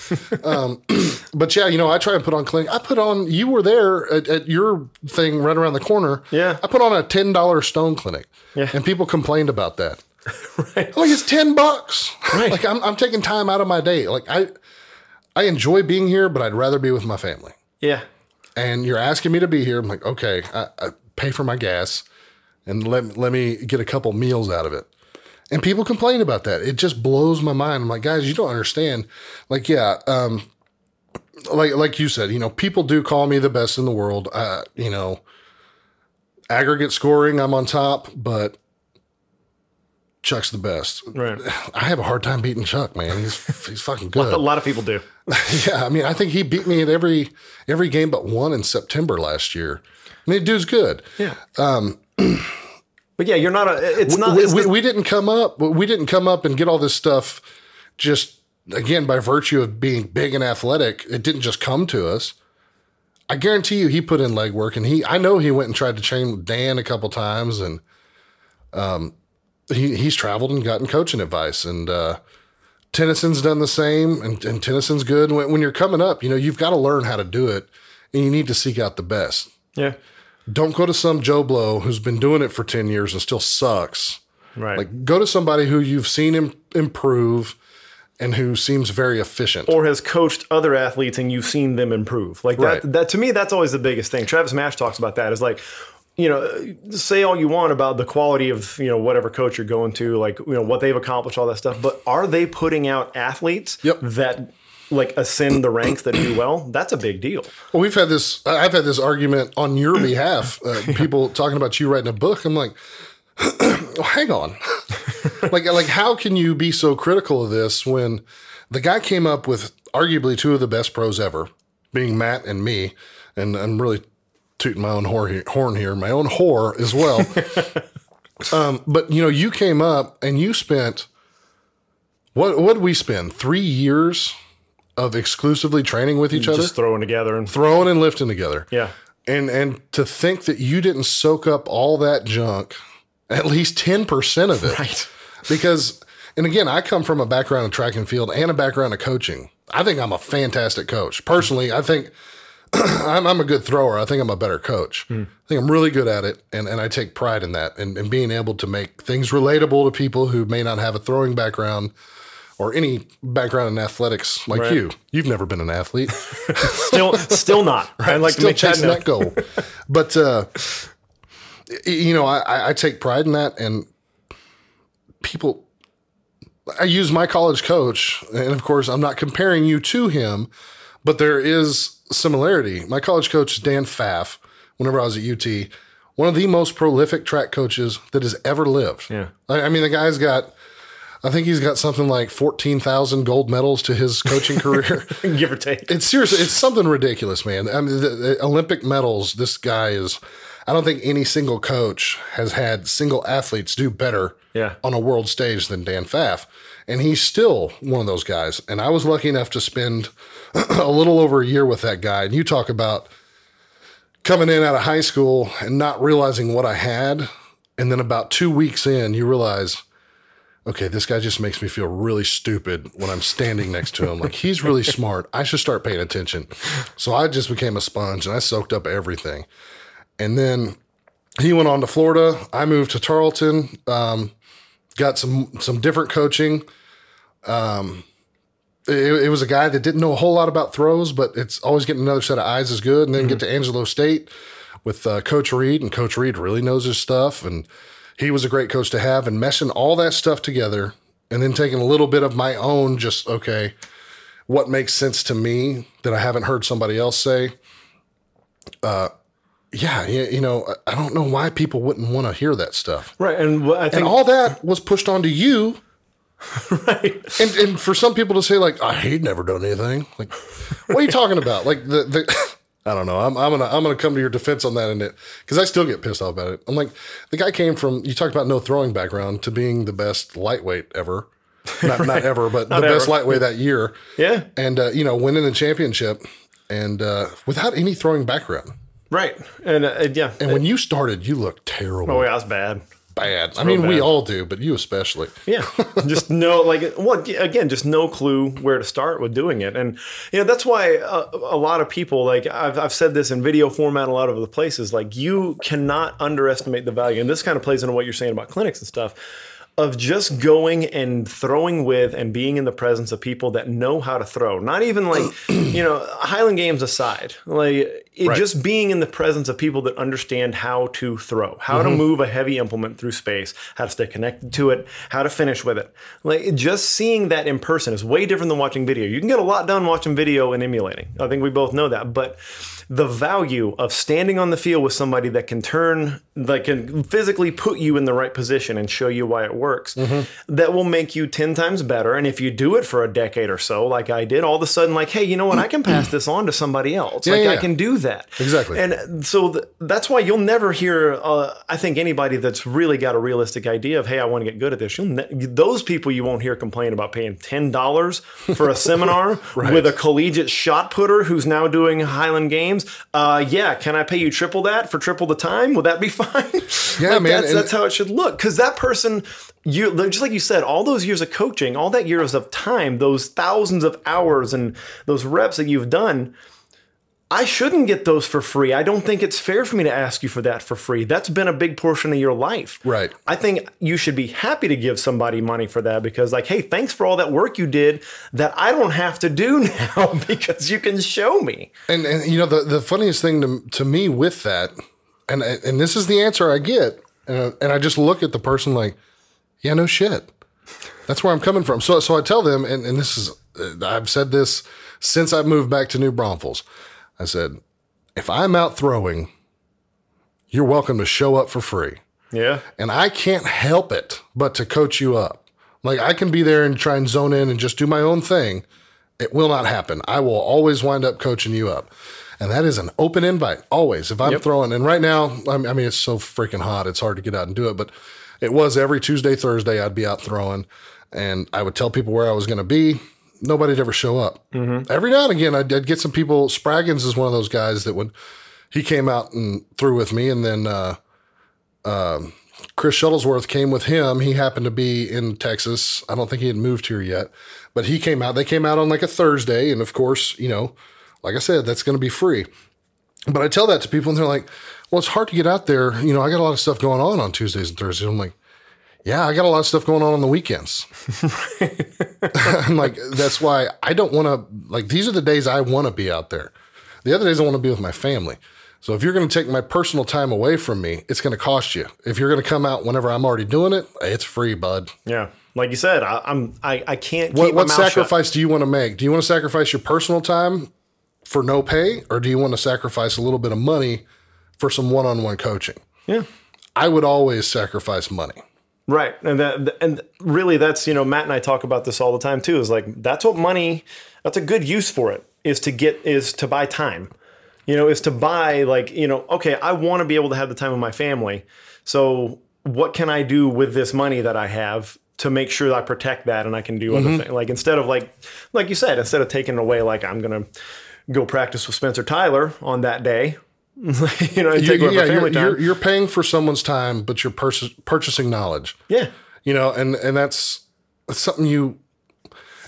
Speaker 4: But yeah, I try and put on clinic. You were there at your thing right around the corner.
Speaker 1: Yeah,
Speaker 4: I put on a $10 stone clinic.
Speaker 1: Yeah,
Speaker 4: and people complained about that.
Speaker 1: Right,
Speaker 4: like it's $10.
Speaker 1: Right,
Speaker 4: like I'm taking time out of my day. Like I enjoy being here, but I'd rather be with my family.
Speaker 1: Yeah,
Speaker 4: and you're asking me to be here. I'm like, okay, I pay for my gas. And let me get a couple meals out of it. And people complain about that. It just blows my mind. I'm like, guys, you don't understand. Like, yeah, like you said, people do call me the best in the world. Aggregate scoring, I'm on top, but Chuck's the best.
Speaker 1: Right.
Speaker 4: I have a hard time beating Chuck, man. He's fucking good.
Speaker 1: A lot of people do.
Speaker 4: Yeah, I mean, I think he beat me at every game but one in September last year. I mean, the dude's good.
Speaker 1: Yeah. But yeah, you're not
Speaker 4: we didn't come up and get all this stuff just, again, by virtue of being big and athletic. It didn't just come to us. I guarantee you he put in legwork, and I know he went and tried to train with Dan a couple times, and he's traveled and gotten coaching advice, and Tennyson's done the same, and Tennyson's good. When you're coming up, you've got to learn how to do it, and you need to seek out the best.
Speaker 1: Yeah.
Speaker 4: Don't go to some Joe Blow who's been doing it for 10 years and still sucks.
Speaker 1: Right.
Speaker 4: Like, go to somebody who you've seen him improve and who seems very efficient.
Speaker 1: Or has coached other athletes and you've seen them improve. Like that to me, that's always the biggest thing. Travis Mash talks about that. Is like, say all you want about the quality of, whatever coach you're going to, like, what they've accomplished, all that stuff. But are they putting out athletes that like ascend the ranks that do well? That's a big deal.
Speaker 4: Well, I've had this argument on your behalf. People talking about you writing a book. I'm like, well, hang on. like how can you be so critical of this when the guy came up with arguably two of the best pros ever, being Matt and me, and I'm really tooting my own horn here, my own whore as well. But you came up and you spent what did we spend? 3 years of exclusively training with each other,
Speaker 1: just throwing and
Speaker 4: lifting together.
Speaker 1: Yeah.
Speaker 4: And to think that you didn't soak up all that junk, at least 10% of it.
Speaker 1: Right.
Speaker 4: Because, and again, I come from a background in track and field and a background of coaching. I think I'm a fantastic coach. Personally, I think I'm a good thrower. I think I'm a better coach. I think I'm really good at it, and I take pride in that, and being able to make things relatable to people who may not have a throwing background or any background in athletics like you. You've never been an athlete.
Speaker 1: Still not. I'd like
Speaker 4: still
Speaker 1: to make
Speaker 4: chasing that goal. But, I take pride in that, and people, I use my college coach, and of course I'm not comparing you to him, but there is similarity. My college coach, Dan Faff, whenever I was at UT, one of the most prolific track coaches that has ever lived.
Speaker 1: Yeah.
Speaker 4: I mean, the guy's got, I think he's got something like 14,000 gold medals to his coaching career.
Speaker 1: Give or take.
Speaker 4: It's seriously, it's something ridiculous, man. I mean, the Olympic medals, this guy is, I don't think any single coach has had single athletes do better on a world stage than Dan Faff. And he's still one of those guys. And I was lucky enough to spend a little over a year with that guy. And you talk about coming in out of high school and not realizing what I had. And then about 2 weeks in, you realize, okay, this guy just makes me feel really stupid when I'm standing next to him. Like, he's really smart. I should start paying attention. So I just became a sponge and I soaked up everything. And then he went on to Florida. I moved to Tarleton, got some different coaching. It was a guy that didn't know a whole lot about throws, but it's always getting another set of eyes is good. And then get to Angelo State with Coach Reed, and Coach Reed really knows his stuff. And he was a great coach to have, and meshing all that stuff together and then taking a little bit of my own, just, okay, what makes sense to me that I haven't heard somebody else say. Yeah, I don't know why people wouldn't want to hear that stuff.
Speaker 1: Right. And I think,
Speaker 4: and all that was pushed onto you.
Speaker 1: Right.
Speaker 4: And for some people to say, like, oh, he'd never done anything. Like, what are you talking about? Like, I don't know. I'm gonna come to your defense on that, and because I still get pissed off about it. I'm like, the guy came from, you talked about no throwing background, to being the best lightweight ever. Not ever, but the best lightweight that year.
Speaker 1: Yeah.
Speaker 4: And winning the championship, and without any throwing background.
Speaker 1: Right. And
Speaker 4: And when you started, you looked terrible.
Speaker 1: Oh, yeah, that's bad.
Speaker 4: Bad. I mean, we all do, but you especially.
Speaker 1: Yeah. Just just no clue where to start with doing it. And, that's why a lot of people, like I've said this in video format a lot of the places, like, you cannot underestimate the value. And this kind of plays into what you're saying about clinics and stuff, of just going and throwing with and being in the presence of people that know how to throw. Not even like, Highland Games aside, like just being in the presence of people that understand how to throw, how to move a heavy implement through space, how to stay connected to it, how to finish with it. Like, just seeing that in person is way different than watching video. You can get a lot done watching video and emulating. I think we both know that. But the value of standing on the field with somebody that can can physically put you in the right position and show you why it works, that will make you 10 times better. And if you do it for a decade or so, like I did, all of a sudden, like, hey, you know what? I can pass this on to somebody else. I can do that.
Speaker 4: Exactly.
Speaker 1: And so that's why you'll never hear, I think, anybody that's really got a realistic idea of, hey, I want to get good at this. Those people you won't hear complain about paying $10 for a seminar with a collegiate shot putter who's now doing Highland Games. Can I pay you triple that for triple the time? Will that be fine? fine.
Speaker 4: Yeah,
Speaker 1: like,
Speaker 4: man.
Speaker 1: That's how it should look. Because that person, just like you said, all those years of coaching, all that years of time, those thousands of hours and those reps that you've done, I shouldn't get those for free. I don't think it's fair for me to ask you for that for free. That's been a big portion of your life.
Speaker 4: Right.
Speaker 1: I think you should be happy to give somebody money for that because like, hey, thanks for all that work you did that I don't have to do now because you can show me.
Speaker 4: And you know, the funniest thing to me with that, and this is the answer I get, and I just look at the person like, yeah, no shit. That's where I'm coming from. So I tell them, and this is, I've said this since I've moved back to New Braunfels. I said, if I'm out throwing, you're welcome to show up for free.
Speaker 1: Yeah.
Speaker 4: And I can't help it but to coach you up. Like I can be there and try and zone in and just do my own thing. It will not happen. I will always wind up coaching you up. And that is an open invite, always. If I'm throwing, and right now, I mean, it's so freaking hot, it's hard to get out and do it. But it was every Tuesday, Thursday, I'd be out throwing. And I would tell people where I was going to be. Nobody'd ever show up. Mm-hmm. Every now and again, I'd get some people. Spraggins is one of those guys that he came out and threw with me. And then Chris Shuttlesworth came with him. He happened to be in Texas. I don't think he had moved here yet. But he came out. They came out on like a Thursday. And of course, you know, like I said, that's going to be free. But I tell that to people and they're like, well, it's hard to get out there. You know, I got a lot of stuff going on Tuesdays and Thursdays. I'm like, yeah, I got a lot of stuff going on the weekends. I'm like, that's why I don't want to, like, these are the days I want to be out there. The other days I want to be with my family. So if you're going to take my personal time away from me, it's going to cost you. If you're going to come out whenever I'm already doing it, it's free, bud.
Speaker 1: Yeah. Like you said, I can't keep
Speaker 4: What
Speaker 1: my mouth
Speaker 4: sacrifice
Speaker 1: shut.
Speaker 4: do you want to make? Do you want to sacrifice your personal time for no pay? Or do you want to sacrifice a little bit of money for some one-on-one coaching?
Speaker 1: Yeah.
Speaker 4: I would always sacrifice money.
Speaker 1: Right. And really that's, you know, Matt and I talk about this all the time too, is like, that's what money, that's a good use for it, is to buy time, you know, is to buy like, you know, okay, I want to be able to have the time with my family. So what can I do with this money that I have to make sure that I protect that and I can do other things? Like instead of like you said, instead of taking it away, like I'm going to go practice with Spencer Tyler on that day, you know,
Speaker 4: you're paying for someone's time, but you're purchasing knowledge.
Speaker 1: Yeah.
Speaker 4: You know, and that's something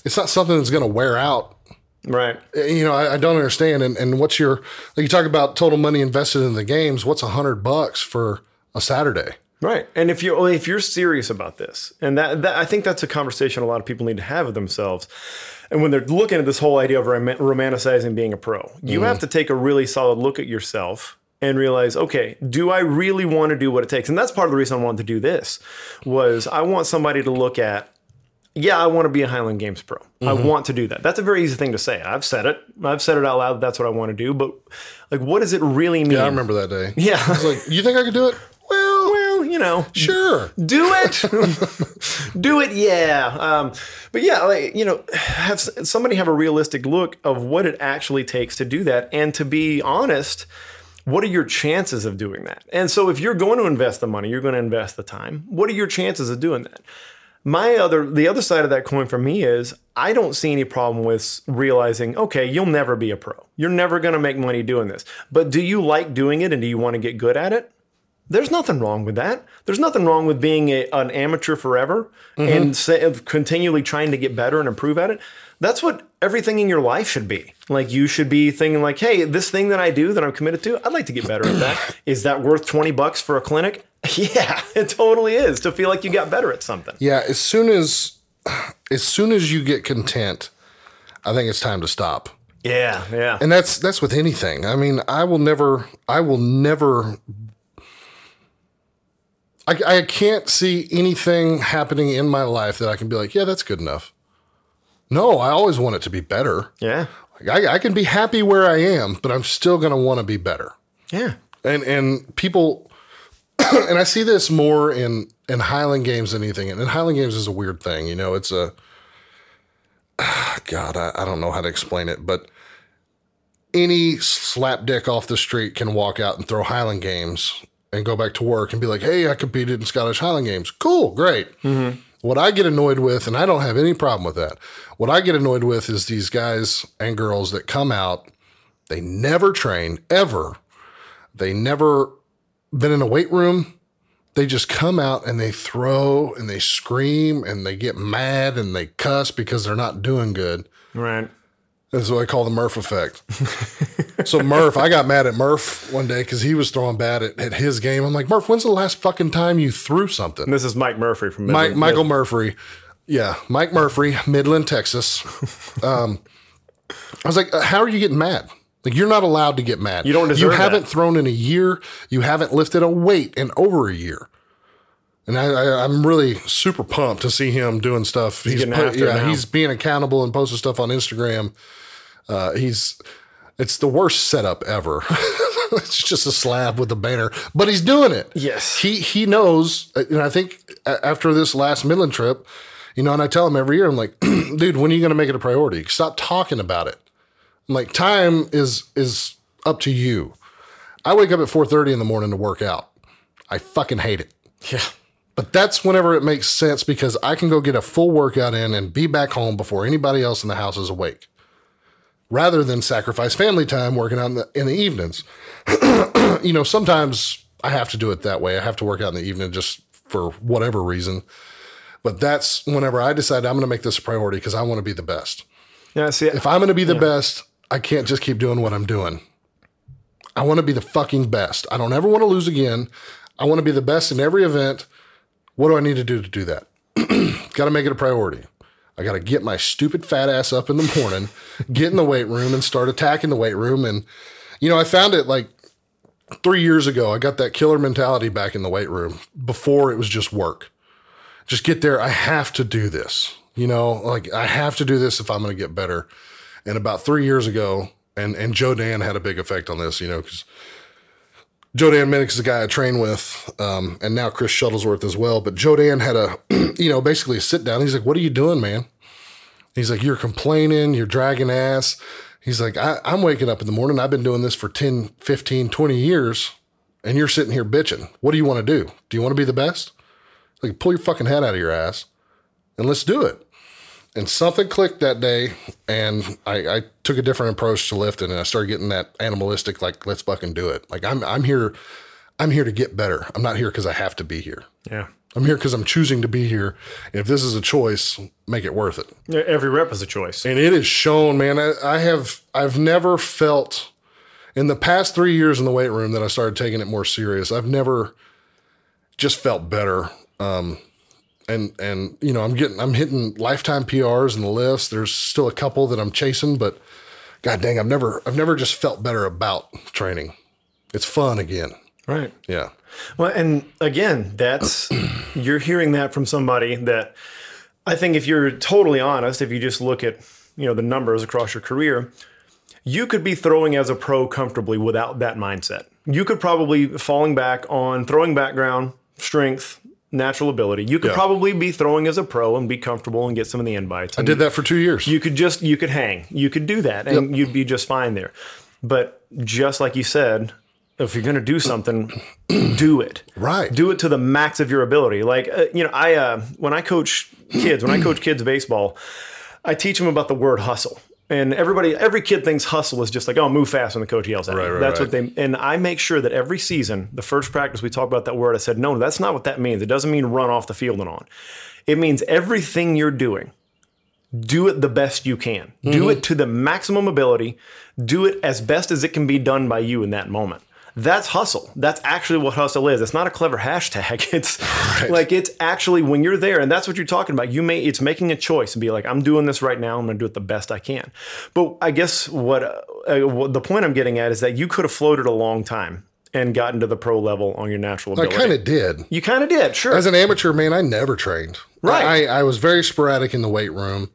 Speaker 4: it's not something that's going to wear out.
Speaker 1: Right.
Speaker 4: You know, I don't understand. And what's like you talk about total money invested in the games, what's $100 for a Saturday?
Speaker 1: Right. And if you're serious about this, and that I think that's a conversation a lot of people need to have with themselves. And when they're looking at this whole idea of romanticizing being a pro, you have to take a really solid look at yourself and realize, okay, do I really want to do what it takes? And that's part of the reason I wanted to do this, was I want somebody to look at, yeah, I want to be a Highland Games pro. I want to do that. That's a very easy thing to say. I've said it out loud. That's what I want to do. But like, what does it really mean? Yeah,
Speaker 4: I remember that day.
Speaker 1: Yeah.
Speaker 4: I was like, you think I could do it?
Speaker 1: Well, you know,
Speaker 4: sure,
Speaker 1: do it, do it. Yeah. But yeah, like, you know, have somebody have a realistic look of what it actually takes to do that. And to be honest, what are your chances of doing that? And so if you're going to invest the money, you're going to invest the time. What are your chances of doing that? The other side of that coin for me is I don't see any problem with realizing, okay, you'll never be a pro. You're never going to make money doing this. But do you like doing it and do you want to get good at it? There's nothing wrong with that. There's nothing wrong with being an amateur forever and continually trying to get better and improve at it. That's what everything in your life should be. Like you should be thinking like, hey, this thing that I do that I'm committed to, I'd like to get better at that. Is that worth $20 for a clinic? Yeah, it totally is, to feel like you got better at something.
Speaker 4: Yeah, as soon as you get content, I think it's time to stop.
Speaker 1: Yeah, yeah.
Speaker 4: And that's with anything. I mean, I can't see anything happening in my life that I can be like, yeah, that's good enough. No, I always want it to be better.
Speaker 1: Yeah.
Speaker 4: I can be happy where I am, but I'm still going to want to be better.
Speaker 1: Yeah.
Speaker 4: And people, and I see this more in Highland Games than anything. And Highland Games is a weird thing. You know, it's God, I don't know how to explain it, but any slapdick off the street can walk out and throw Highland Games and go back to work and be like, hey, I competed in Scottish Highland Games. Cool, great. What I get annoyed with, and I don't have any problem with that, what I get annoyed with is these guys and girls that come out, they never train, ever. They never been in a weight room, they just come out and they throw and they scream and they get mad and they cuss because they're not doing good.
Speaker 1: Right.
Speaker 4: That's what I call the Murph Effect. So Murph, I got mad at Murph one day because he was throwing bad at his game. I'm like, Murph, when's the last fucking time you threw something?
Speaker 1: And this is Mike Murphy from
Speaker 4: Michael Murphy. Yeah, Mike Murphy, Midland, Texas. I was like, how are you getting mad? Like, you're not allowed to get mad.
Speaker 1: You don't deserve
Speaker 4: You haven't
Speaker 1: that.
Speaker 4: thrown in a year. You haven't lifted a weight in over a year. And I'm really super pumped to see him doing stuff.
Speaker 1: He's getting after it now.
Speaker 4: He's being accountable and posting stuff on Instagram. It's the worst setup ever. It's just a slab with a banner, but he's doing it.
Speaker 1: Yes.
Speaker 4: He knows. And I think after this last Midland trip, and I tell him every year, I'm like, dude, when are you going to make it a priority? Stop talking about it. I'm like, time is up to you. I wake up at 4:30 in the morning to work out. I fucking hate it.
Speaker 1: Yeah.
Speaker 4: But that's whenever it makes sense because I can go get a full workout in and be back home before anybody else in the house is awake, rather than sacrifice family time working out in the evenings. Sometimes I have to do it that way. I have to work out in the evening just for whatever reason. But that's whenever I decide I'm going to make this a priority because I want to be the best.
Speaker 1: Yeah. See,
Speaker 4: If I'm going to be the best, I can't just keep doing what I'm doing. I want to be the fucking best. I don't ever want to lose again. I want to be the best in every event. What do I need to do that? Got to make it a priority. I got to get my stupid fat ass up in the morning, get in the weight room and start attacking the weight room. And, I found it like 3 years ago. I got that killer mentality back in the weight room before it was just work. Just get there. I have to do this, I have to do this if I'm going to get better. And about 3 years ago, and Joe Dan had a big effect on this, because Joe Dan Minnick is the guy I train with, and now Chris Shuttlesworth as well. But Joe Dan had a, basically a sit down. He's like, what are you doing, man? He's like, you're complaining, you're dragging ass. He's like, I'm waking up in the morning. I've been doing this for 10, 15, 20 years, and you're sitting here bitching. What do you want to do? Do you want to be the best? Like, pull your fucking head out of your ass, and let's do it. And something clicked that day, and I took a different approach to lifting, and I started getting that animalistic, like, let's fucking do it. Like, I'm here to get better. I'm not here because I have to be here.
Speaker 1: Yeah.
Speaker 4: I'm here because I'm choosing to be here. And if this is a choice, make it worth it.
Speaker 1: Yeah, every rep is a choice.
Speaker 4: And it is shown, man. I've never felt in the past 3 years in the weight room that I started taking it more serious. I've never just felt better. And I'm hitting lifetime PRs in the lifts. There's still a couple that I'm chasing, but god dang, I've never just felt better about training. It's fun again.
Speaker 1: Right.
Speaker 4: Yeah.
Speaker 1: Well, and again, you're hearing that from somebody that I think if you're totally honest, if you just look at, the numbers across your career, you could be throwing as a pro comfortably without that mindset. You could probably falling back on throwing background, strength, natural ability. You could probably be throwing as a pro and be comfortable and get some of the invites.
Speaker 4: I did that for 2 years.
Speaker 1: You could hang. You could do that and you'd be just fine there. But just like you said, if you're going to do something, do it.
Speaker 4: Right.
Speaker 1: Do it to the max of your ability. Like, when I coach kids baseball, I teach them about the word hustle. And every kid thinks hustle is just like, oh, move fast when the coach yells at you. That's what and I make sure that every season, the first practice we talk about that word, I said, no, that's not what that means. It doesn't mean run off the field and on. It means everything you're doing, do it the best you can. Mm-hmm. Do it to the maximum ability. Do it as best as it can be done by you in that moment. That's hustle. That's actually what hustle is. It's not a clever hashtag. It's like, it's actually when you're there, and that's what you're talking about. It's making a choice and be like, I'm doing this right now. I'm going to do it the best I can. But I guess what the point I'm getting at is that you could have floated a long time and gotten to the pro level on your natural ability.
Speaker 4: I kind of did.
Speaker 1: You kind of did, sure.
Speaker 4: As an amateur, man, I never trained.
Speaker 1: Right.
Speaker 4: I was very sporadic in the weight room.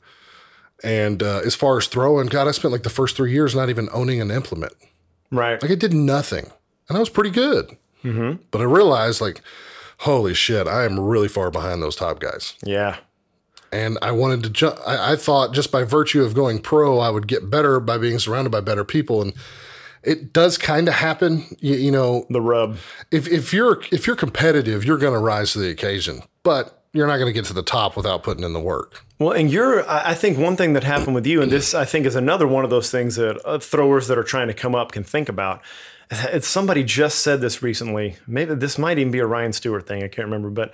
Speaker 4: And as far as throwing, God, I spent like the first 3 years not even owning an implement.
Speaker 1: Right.
Speaker 4: Like I did nothing. And I was pretty good. Mm-hmm. But I realized, like, holy shit, I am really far behind those top guys.
Speaker 1: Yeah.
Speaker 4: And I wanted to jump. I thought just by virtue of going pro, I would get better by being surrounded by better people. And it does kind of happen,
Speaker 1: The rub.
Speaker 4: If you're competitive, you're going to rise to the occasion. But you're not going to get to the top without putting in the work.
Speaker 1: Well, and I think one thing that happened with you, and this I think is another one of those things that throwers that are trying to come up can think about, somebody just said this recently. Maybe this might even be a Ryan Stewart thing. I can't remember, but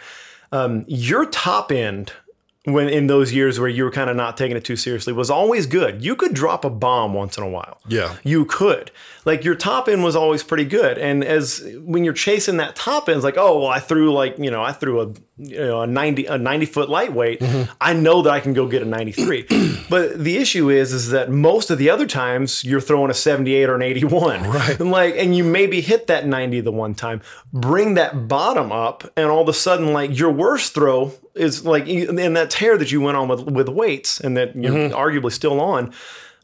Speaker 1: your top end when in those years where you were kind of not taking it too seriously was always good. You could drop a bomb once in a while.
Speaker 4: Yeah.
Speaker 1: You could. Like your top end was always pretty good. And when you're chasing that top end, it's like, oh, well, I threw a 90 foot lightweight. I know that I can go get a 93. But the issue is that most of the other times you're throwing a 78 or an 81.
Speaker 4: Right.
Speaker 1: And you maybe hit that 90 the one time, bring that bottom up, and all of a sudden, like your worst throw is like in that tear that you went on with weights and that you're arguably still on.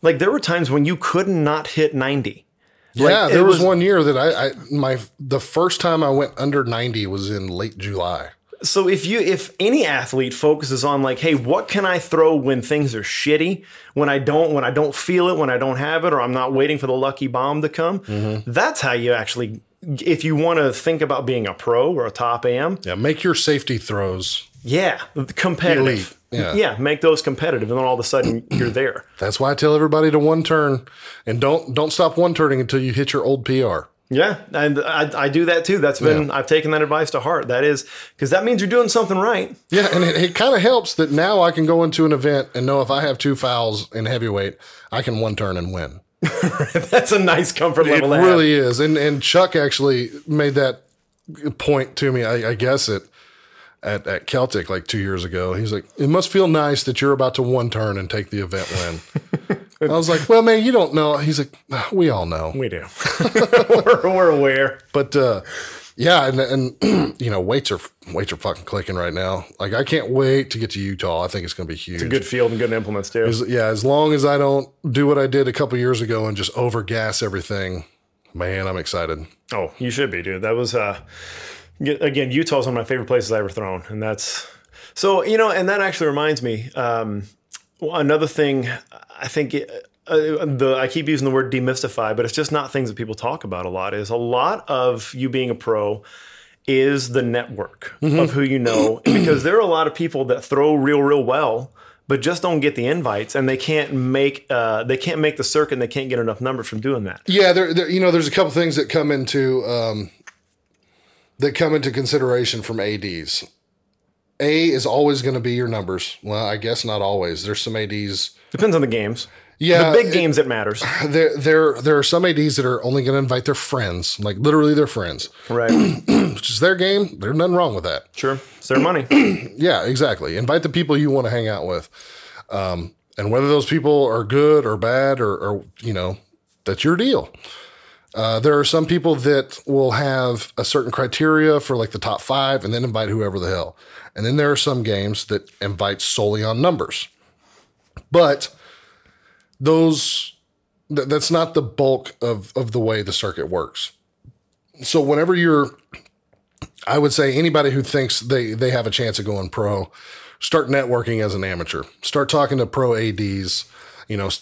Speaker 1: Like there were times when you could not hit 90.
Speaker 4: Yeah, there was one year that the first time I went under 90 was in late July.
Speaker 1: So if any athlete focuses on like, hey, what can I throw when things are shitty, when I don't feel it, when I don't have it, or I'm not waiting for the lucky bomb to come, that's how you actually, if you want to think about being a pro or a top AM.
Speaker 4: Yeah, make your safety throws.
Speaker 1: Yeah, competitive. Yeah, make those competitive, and then all of a sudden you're there.
Speaker 4: That's why I tell everybody to one turn, and don't stop one turning until you hit your old PR.
Speaker 1: Yeah, and I do that too. I've taken that advice to heart. That is, because that means you're doing something right.
Speaker 4: Yeah, and it kind of helps that now I can go into an event and know if I have 2 fouls in heavyweight, I can one turn and win.
Speaker 1: That's a nice comfort level.
Speaker 4: It really is. And Chuck actually made that point to me, I guess at Celtic like 2 years ago. He's like, it must feel nice that you're about to one turn and take the event win. I was like, well, man, you don't know. He's like, we all know.
Speaker 1: We do. we're aware.
Speaker 4: But yeah, and you know, weights are fucking clicking right now. Like I can't wait to get to Utah. I think it's going to be huge.
Speaker 1: It's a good field and good implements too.
Speaker 4: As long as I don't do what I did a couple years ago and just overgas everything, man, I'm excited. Oh,
Speaker 1: you should be, dude. That was again, Utah's one of my favorite places I've ever thrown, and that's so and that actually reminds me. Another thing, I think I keep using the word demystify, but it's just not things that people talk about a lot. Is a lot of you being a pro is the network of who you know, because there are a lot of people that throw real well, but just don't get the invites, and they can't make the circuit, and they can't get enough numbers from doing that.
Speaker 4: Yeah, there's a couple things that come into consideration from ADs. A is always going to be your numbers. Well, I guess not always. There's some ADs.
Speaker 1: Depends on the games.
Speaker 4: Yeah,
Speaker 1: the big games it matters.
Speaker 4: There are some ADs that are only going to invite their friends, like literally their friends.
Speaker 1: Right.
Speaker 4: Which is their game. There's nothing wrong with that.
Speaker 1: Sure, it's their money.
Speaker 4: Yeah, exactly. Invite the people you want to hang out with, and whether those people are good or bad or that's your deal. There are some people that will have a certain criteria for like the top 5 and then invite whoever the hell. And then there are some games that invite solely on numbers. But that's not the bulk of the way the circuit works. So whenever I would say anybody who thinks they have a chance of going pro, start networking as an amateur. Start talking to pro ADs.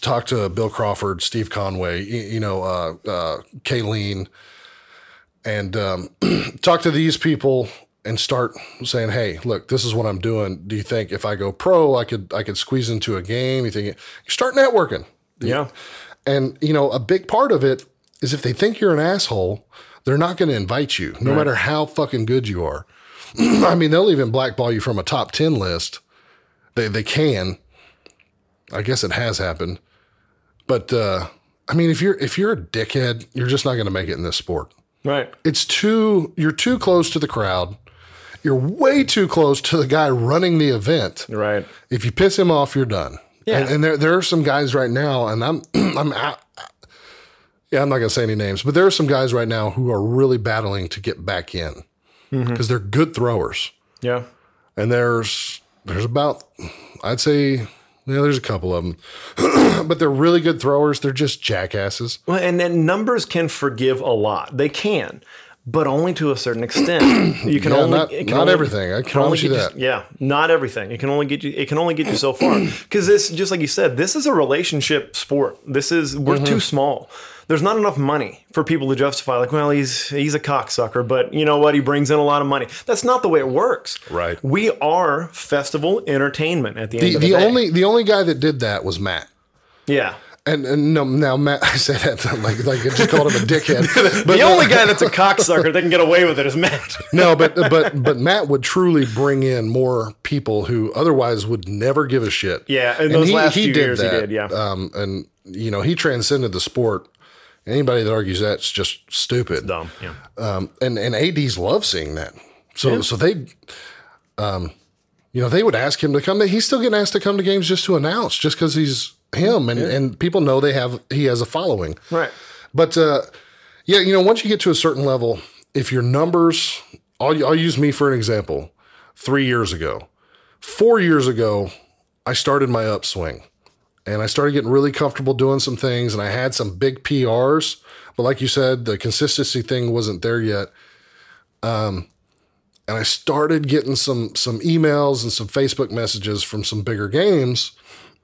Speaker 4: Talk to Bill Crawford, Steve Conway, Kayleen, and talk to these people and start saying, hey, look, this is what I'm doing. Do you think if I go pro, I could squeeze into a game? You think you start networking.
Speaker 1: Yeah.
Speaker 4: And, a big part of it is if they think you're an asshole, they're not going to invite you, no matter how fucking good you are. I mean, they'll even blackball you from a top 10 list. They can. I guess it has happened. But, I mean, if you're a dickhead, you're just not going to make it in this sport.
Speaker 1: Right.
Speaker 4: You're too close to the crowd. You're way too close to the guy running the event.
Speaker 1: Right.
Speaker 4: If you piss him off, you're done. Yeah. And there are some guys right now, and I'm out. Yeah, I'm not going to say any names, but there are some guys right now who are really battling to get back in because they're good throwers.
Speaker 1: Yeah.
Speaker 4: And there's about, I'd say, there's a couple of them, but they're really good throwers. They're just jackasses.
Speaker 1: Well, and then numbers can forgive a lot. They can, but only to a certain extent. You can
Speaker 4: not everything. I promise you that.
Speaker 1: Not everything. It can only get you so far. Because this, just like you said, this is a relationship sport. We're too small. There's not enough money for people to justify, like, well, he's a cocksucker, but you know what? He brings in a lot of money. That's not the way it works.
Speaker 4: Right.
Speaker 1: We are festival entertainment at the end of the day.
Speaker 4: The only guy that did that was Matt.
Speaker 1: Yeah.
Speaker 4: And no, now Matt, I said that like I just called him a dickhead. But
Speaker 1: the only guy that's a cocksucker that can get away with it is Matt.
Speaker 4: No, but Matt would truly bring in more people who otherwise would never give a shit.
Speaker 1: Yeah, in those last few years he did, yeah.
Speaker 4: And, you know, he transcended the sport. Anybody that argues that's just stupid.
Speaker 1: It's dumb, yeah.
Speaker 4: And ADs love seeing that. So they, you know, they would ask him to come. He's still getting asked to come to games just to announce, just because he's him, and people know he has a following.
Speaker 1: Right.
Speaker 4: But yeah, you know, once you get to a certain level, if your numbers, I'll use me for an example. 3 years ago, 4 years ago, I started my upswing, and I started getting really comfortable doing some things, and I had some big PRs. But like you said, the consistency thing wasn't there yet. And I started getting some emails and some Facebook messages from some bigger games,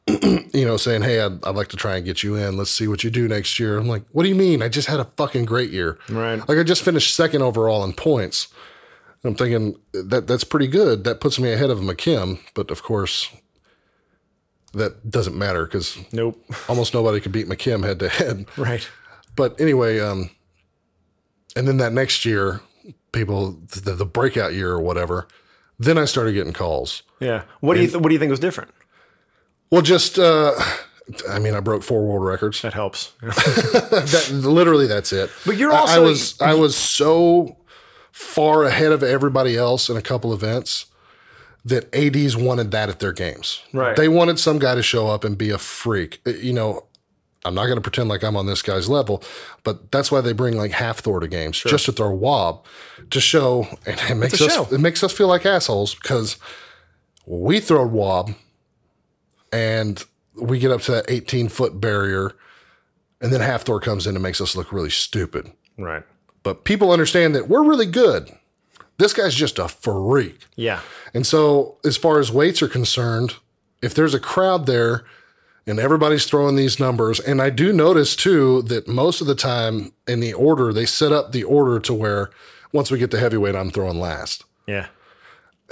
Speaker 4: you know, saying, hey, I'd like to try and get you in. Let's see what you do next year. I'm like, what do you mean? I just had a fucking great year.
Speaker 1: Right.
Speaker 4: Like I just finished second overall in points. And I'm thinking that's pretty good. That puts me ahead of McKim. But of course, that doesn't matter because
Speaker 1: nope,
Speaker 4: almost nobody could beat McKim head to head.
Speaker 1: Right.
Speaker 4: But anyway, and then that next year, people, the breakout year or whatever, then I started getting calls.
Speaker 1: Yeah. What do you think was different?
Speaker 4: Well, just, I mean, I broke 4 world records.
Speaker 1: That helps.
Speaker 4: Literally, that's it.
Speaker 1: But you're also...
Speaker 4: I was so far ahead of everybody else in a couple events that ADs wanted that at their games.
Speaker 1: Right.
Speaker 4: They wanted some guy to show up and be a freak. You know, I'm not going to pretend like I'm on this guy's level, but that's why they bring like half Thor to games, just to throw wob, to show, and it makes us feel like assholes because we throw wob and we get up to that 18-foot barrier, and then half Thor comes in and makes us look really stupid.
Speaker 1: Right.
Speaker 4: But people understand that we're really good. This guy's just a freak.
Speaker 1: Yeah.
Speaker 4: And so as far as weights are concerned, if there's a crowd there and everybody's throwing these numbers, and I do notice too that most of the time in the order, they set up the order to where once we get to heavyweight, I'm throwing last.
Speaker 1: Yeah.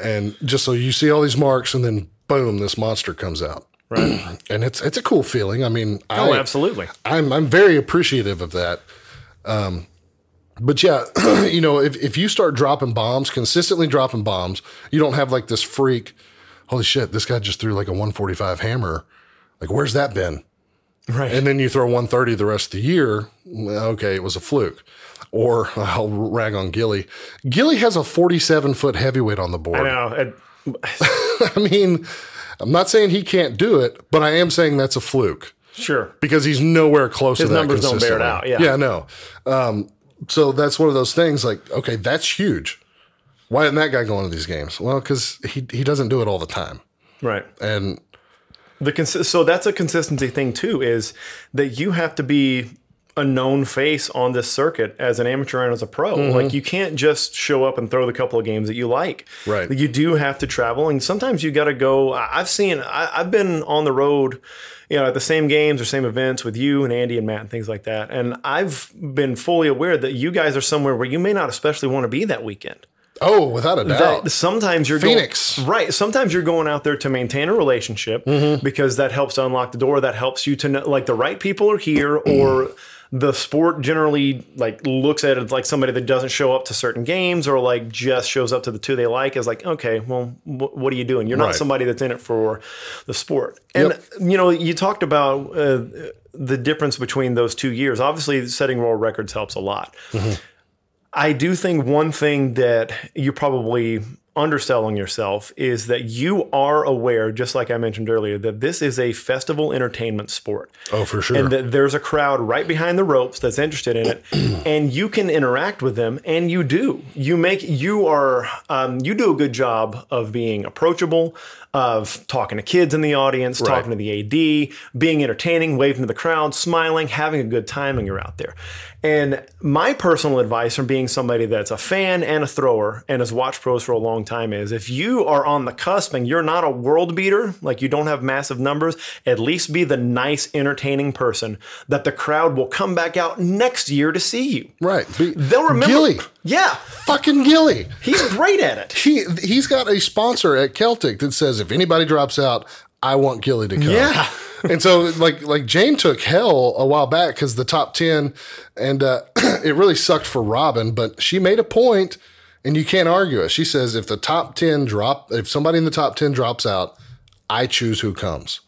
Speaker 1: And
Speaker 4: just so you see all these marks and then boom, this monster comes out.
Speaker 1: Right.
Speaker 4: And it's a cool feeling. I mean,
Speaker 1: absolutely.
Speaker 4: I'm very appreciative of that. But yeah, you know, if you start dropping bombs, consistently dropping bombs, you don't have like this freak, holy shit, this guy just threw like a 145 hammer. Like, where's that been?
Speaker 1: Right.
Speaker 4: And then you throw 130 the rest of the year. Okay, it was a fluke. Or I'll rag on Gilly. Gilly has a 47-foot heavyweight on the board.
Speaker 1: I know.
Speaker 4: I mean, I'm not saying he can't do it, but I am saying that's a fluke.
Speaker 1: Sure.
Speaker 4: Because he's nowhere close to that.
Speaker 1: His numbers don't bear it out. Yeah.
Speaker 4: Yeah, no. So that's one of those things like, okay, that's huge. Why isn't that guy going to these games? Well, because he doesn't do it all the time.
Speaker 1: Right.
Speaker 4: And
Speaker 1: so that's a consistency thing too, is that you have to be a known face on this circuit as an amateur and as a pro.
Speaker 4: Mm-hmm.
Speaker 1: Like you can't just show up and throw the couple of games that you like.
Speaker 4: Right.
Speaker 1: You do have to travel, and sometimes you got to go. I've been on the road, you know, at the same games or same events with you and Andy and Matt and things like that. And I've been fully aware that you guys are somewhere where you may not especially want to be that weekend.
Speaker 4: Oh, without a doubt.
Speaker 1: Sometimes you're
Speaker 4: Phoenix.
Speaker 1: Right. Sometimes you're going out there to maintain a relationship because that helps to unlock the door. That helps you to know, like, the right people are here, or the sport generally like looks at it like somebody that doesn't show up to certain games or like just shows up to the two they like is like, okay, well, what are you doing? You're not somebody that's in it for the sport. And, you know, you talked about the difference between those 2 years. Obviously, setting world records helps a lot. I do think one thing that you're probably underselling yourself is that you are aware, just like I mentioned earlier, that this is a festival entertainment sport.
Speaker 4: Oh, for sure.
Speaker 1: And that there's a crowd right behind the ropes that's interested in it, and you can interact with them, and you do. You do a good job of being approachable, of talking to kids in the audience, talking to the AD, being entertaining, waving to the crowd, smiling, having a good time when you're out there. And my personal advice from being somebody that's a fan and a thrower and has watched pros for a long time is, if you are on the cusp and you're not a world beater, like you don't have massive numbers, at least be the nice, entertaining person that the crowd will come back out next year to see you.
Speaker 4: Right.
Speaker 1: They'll remember.
Speaker 4: Gilly.
Speaker 1: Yeah.
Speaker 4: Fucking Gilly.
Speaker 1: He's great at it.
Speaker 4: He's got a sponsor at Celtic that says if anybody drops out, I want Gilly to come.
Speaker 1: Yeah.
Speaker 4: And so like Jane took hell a while back because the top 10, and it really sucked for Robin, but she made a point, and you can't argue it. She says, if somebody in the top 10 drops out, I choose who comes.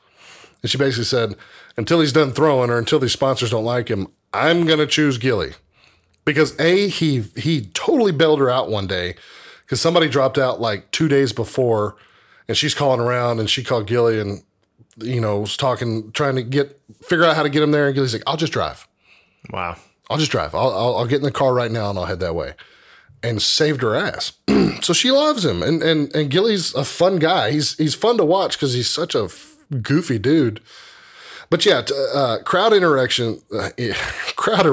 Speaker 4: And she basically said, until he's done throwing or until these sponsors don't like him, I'm going to choose Gilly. Because he totally bailed her out one day because somebody dropped out like 2 days before, and she's calling around, and she called Gilly and, was trying to figure out how to get him there. And Gilly's like, I'll just drive.
Speaker 1: Wow.
Speaker 4: I'll just drive. I'll get in the car right now and I'll head that way. And saved her ass. So she loves him. And Gilly's a fun guy. He's fun to watch because he's such a goofy dude. But yeah, crowd erections, crowd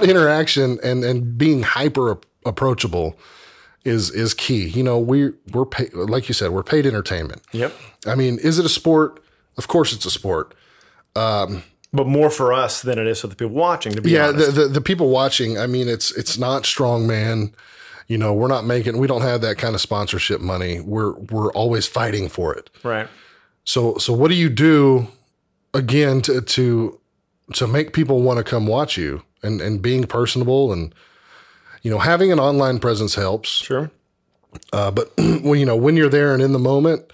Speaker 4: interaction and being hyper approachable is key. We're paid, like you said, we're paid entertainment.
Speaker 1: Yep.
Speaker 4: I mean, is it a sport? Of course it's a sport.
Speaker 1: But more for us than it is for the people watching, to be honest.
Speaker 4: The people watching, I mean, it's not strongman. We don't have that kind of sponsorship money. We're always fighting for it.
Speaker 1: Right.
Speaker 4: So what do you do again to make people want to come watch you and being personable and, having an online presence helps.
Speaker 1: Sure.
Speaker 4: But when you're there and in the moment,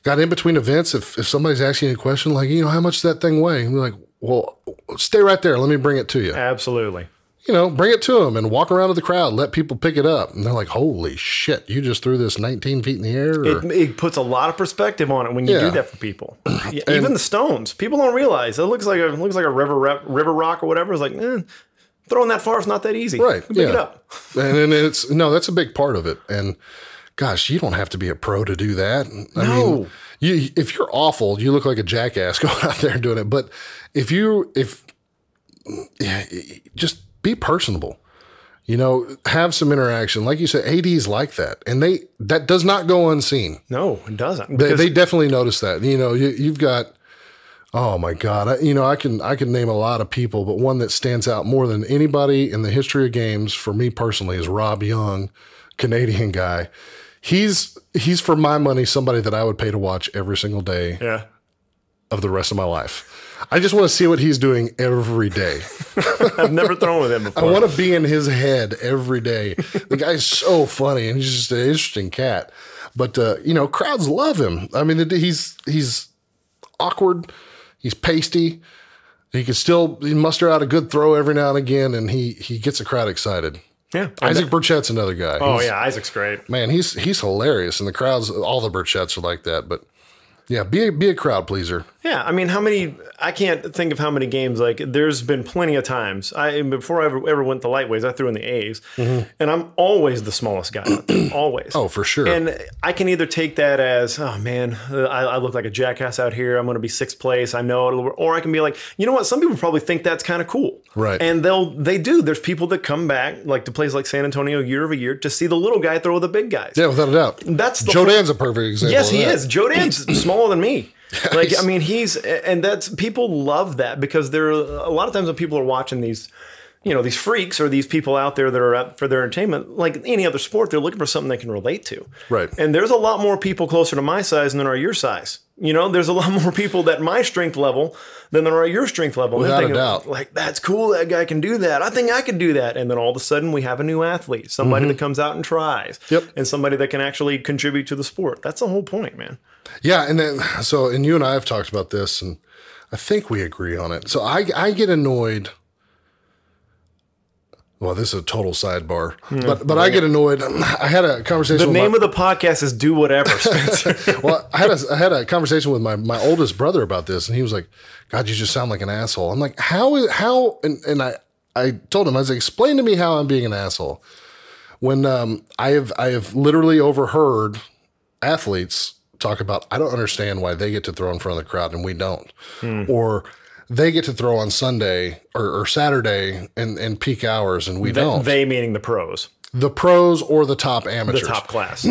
Speaker 4: got in between events, if somebody's asking you a question, like, how much does that thing weigh? And we're like, well, stay right there. Let me bring it to you.
Speaker 1: Absolutely.
Speaker 4: Bring it to them and walk around to the crowd, let people pick it up. And they're like, holy shit, you just threw this 19 feet in the air?
Speaker 1: It puts a lot of perspective on it when you do that for people. Even the stones. People don't realize. It looks like a river rock or whatever. It's like, throwing that far is not that easy.
Speaker 4: Right.
Speaker 1: Pick it up.
Speaker 4: And that's a big part of it. And gosh, you don't have to be a pro to do that. I mean, if you're awful, you look like a jackass going out there and doing it. But just be personable, have some interaction. Like you said, AD's like that. And that does not go unseen.
Speaker 1: No, it doesn't.
Speaker 4: They definitely notice that. You've got, oh my God, I can name a lot of people, but one that stands out more than anybody in the history of games for me personally is Rob Young, Canadian guy. He's for my money somebody that I would pay to watch every single day of the rest of my life. I just want to see what he's doing every day.
Speaker 1: I've never thrown with him before.
Speaker 4: I want to be in his head every day. The guy's so funny, and he's just an interesting cat. But crowds love him. I mean, he's awkward. He's pasty. He can still muster out a good throw every now and again, and he gets a crowd excited.
Speaker 1: Yeah.
Speaker 4: Isaac Burchett's another guy.
Speaker 1: Oh, Isaac's great.
Speaker 4: Man, he's hilarious, and the crowds, all the Burchetts are like that. But yeah, be a crowd pleaser.
Speaker 1: Yeah, I mean, I can't think of how many games, like, there's been plenty of times. Before I ever went the lightweights, I threw in the A's, and I'm always the smallest guy out there, always.
Speaker 4: Oh, for sure.
Speaker 1: And I can either take that as, oh man, I look like a jackass out here, I'm going to be sixth place, I know it, or I can be like, you know what, some people probably think that's kind of cool.
Speaker 4: Right.
Speaker 1: And they do. There's people that come back, like to places like San Antonio year over year, to see the little guy throw the big guys.
Speaker 4: Yeah, without a doubt.
Speaker 1: Joe
Speaker 4: Dan's a perfect example.
Speaker 1: Yes, he is. Joe Dan's smaller than me. Like, I mean, people love that because there are a lot of times when people are watching these, these freaks or these people out there that are out for their entertainment, like any other sport, they're looking for something they can relate to.
Speaker 4: Right.
Speaker 1: And there's a lot more people closer to my size than there are your size. There's a lot more people that my strength level than there are your strength level.
Speaker 4: Without a doubt.
Speaker 1: Like, that's cool. That guy can do that. I think I could do that. And then all of a sudden we have a new athlete, somebody that comes out and tries.
Speaker 4: Yep.
Speaker 1: And somebody that can actually contribute to the sport. That's the whole point, man.
Speaker 4: Yeah. And then, and you and I have talked about this, and I think we agree on it. So I get annoyed. Well, this is a total sidebar, but I get annoyed. I had a conversation.
Speaker 1: The name of the podcast is "Do Whatever," Spencer.
Speaker 4: Well, I had a conversation with my oldest brother about this, and he was like, "God, you just sound like an asshole." I'm like, "How?" And I told him, I was like, "Explain to me how I'm being an asshole." When I have literally overheard athletes talk about, I don't understand why they get to throw in front of the crowd and we don't, or they get to throw on Sunday or Saturday and peak hours and we don't.
Speaker 1: They meaning the pros.
Speaker 4: The pros or the top amateurs.
Speaker 1: The top class.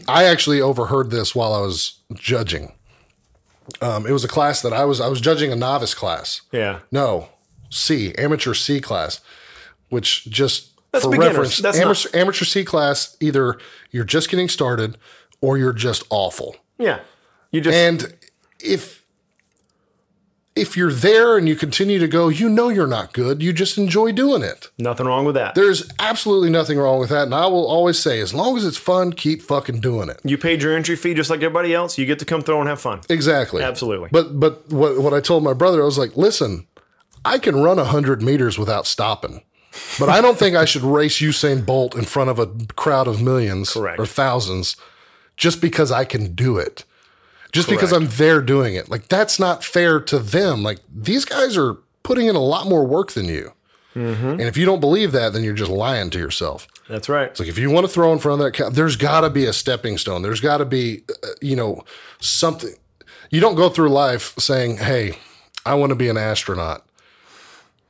Speaker 4: I actually overheard this while I was judging. It was a class that I was judging a novice class.
Speaker 1: Yeah.
Speaker 4: No, amateur C class, which just
Speaker 1: That's
Speaker 4: for
Speaker 1: beginners.
Speaker 4: reference, amateur C class, either you're just getting started or you're just awful.
Speaker 1: Yeah. You just
Speaker 4: And if you're there and you continue to go, you know you're not good. You just enjoy doing it.
Speaker 1: Nothing wrong with that.
Speaker 4: There's absolutely nothing wrong with that. And I will always say, as long as it's fun, keep fucking doing it.
Speaker 1: You paid your entry fee just like everybody else. You get to come throw and have fun.
Speaker 4: Exactly.
Speaker 1: Absolutely.
Speaker 4: But what I told my brother, I was like, listen, I can run 100 meters without stopping. But I don't think I should race Usain Bolt in front of a crowd of millions
Speaker 1: Correct.
Speaker 4: or thousands just because I can do it. Just
Speaker 1: Correct.
Speaker 4: because I'm there doing it. Like, that's not fair to them. Like, these guys are putting in a lot more work than you. Mm-hmm. And if you don't believe that, then you're just lying to yourself.
Speaker 1: That's right.
Speaker 4: It's like, if you want to throw in front of that crowd, there's got to be a stepping stone. There's got to be, something. You don't go through life saying, hey, I want to be an astronaut.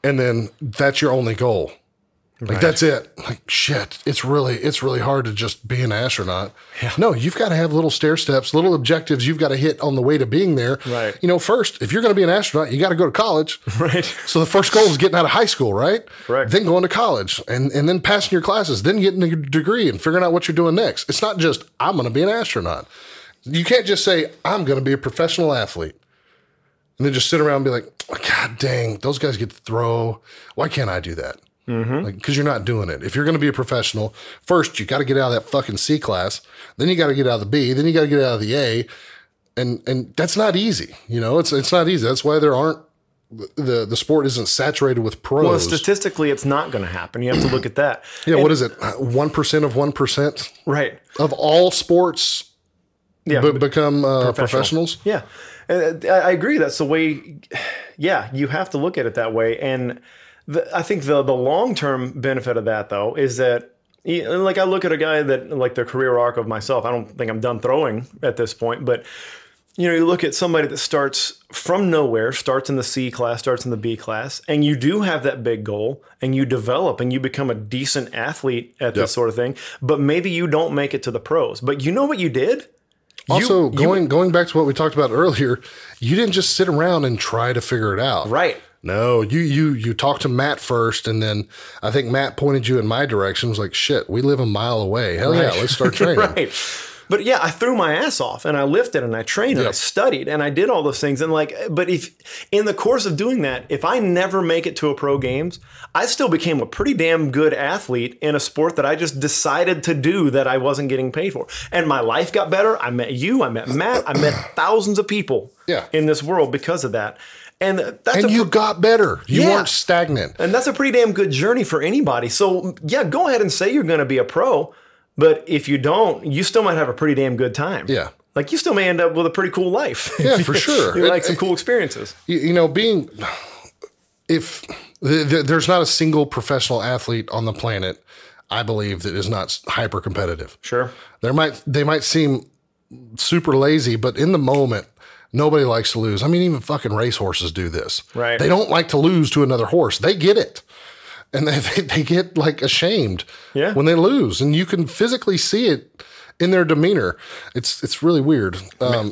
Speaker 4: And then that's your only goal. Like, that's it. Like, shit, it's really hard to just be an astronaut. Yeah. No, you've got to have little stair steps, little objectives you've got to hit on the way to being there.
Speaker 1: Right.
Speaker 4: First, if you're going to be an astronaut, you got to go to college.
Speaker 1: Right.
Speaker 4: So the first goal is getting out of high school, right?
Speaker 1: Correct.
Speaker 4: Then going to college and then passing your classes, then getting a degree and figuring out what you're doing next. It's not just, I'm going to be an astronaut. You can't just say, I'm going to be a professional athlete. And then just sit around and be like, God dang, those guys get to throw. Why can't I do that? Mm-hmm. Like, because you're not doing it. If you're going to be a professional, first you got to get out of that fucking C class. Then you got to get out of the B. Then you got to get out of the A. And that's not easy. It's not easy. That's why there aren't the sport isn't saturated with pros.
Speaker 1: Well, statistically, it's not going to happen. You have to look at that.
Speaker 4: Yeah. What is it? 1% of 1%?
Speaker 1: Right.
Speaker 4: Of all sports become professionals?
Speaker 1: Yeah. I agree. That's the way. Yeah. You have to look at it that way. And I think the long-term benefit of that, though, is that, like, I look at a guy that, like, the career arc of myself, I don't think I'm done throwing at this point, but, you look at somebody that starts from nowhere, starts in the C class, starts in the B class, and you do have that big goal, and you develop, and you become a decent athlete at this sort of thing, but maybe you don't make it to the pros. But you know what you did?
Speaker 4: Also, going back to what we talked about earlier, you didn't just sit around and try to figure it out.
Speaker 1: Right.
Speaker 4: No, you talked to Matt first, and then I think Matt pointed you in my direction. Was like, shit, we live a mile away. Hell yeah, let's start training.
Speaker 1: Right. But yeah, I threw my ass off and I lifted and I trained and I studied and I did all those things. And but if in the course of doing that, if I never make it to a pro games, I still became a pretty damn good athlete in a sport that I just decided to do that I wasn't getting paid for. And my life got better. I met you, I met Matt, I met thousands of people in this world because of that. And you
Speaker 4: got better. You weren't stagnant.
Speaker 1: And that's a pretty damn good journey for anybody. So yeah, go ahead and say you're going to be a pro. But if you don't, you still might have a pretty damn good time.
Speaker 4: Yeah.
Speaker 1: Like, you still may end up with a pretty cool life.
Speaker 4: Yeah, for sure.
Speaker 1: You like some cool experiences.
Speaker 4: There's not a single professional athlete on the planet, I believe, that is not hyper competitive.
Speaker 1: Sure.
Speaker 4: They might seem super lazy, but in the moment, nobody likes to lose. I mean, even fucking racehorses do this.
Speaker 1: Right.
Speaker 4: They don't like to lose to another horse. They get it. And they get, like, ashamed when they lose. And you can physically see it in their demeanor. It's really weird.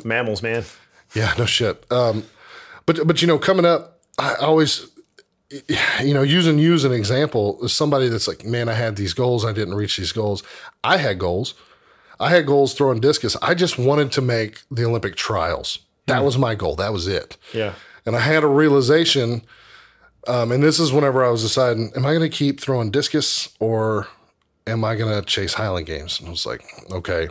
Speaker 1: Mammals, man.
Speaker 4: Yeah, no shit. But coming up, I always, using you as an example, as somebody that's like, man, I had these goals. I didn't reach these goals. I had goals. I had goals throwing discus. I just wanted to make the Olympic trials. That was my goal. That was it.
Speaker 1: Yeah.
Speaker 4: And I had a realization. And this is whenever I was deciding, am I going to keep throwing discus or am I going to chase Highland Games? And I was like, okay,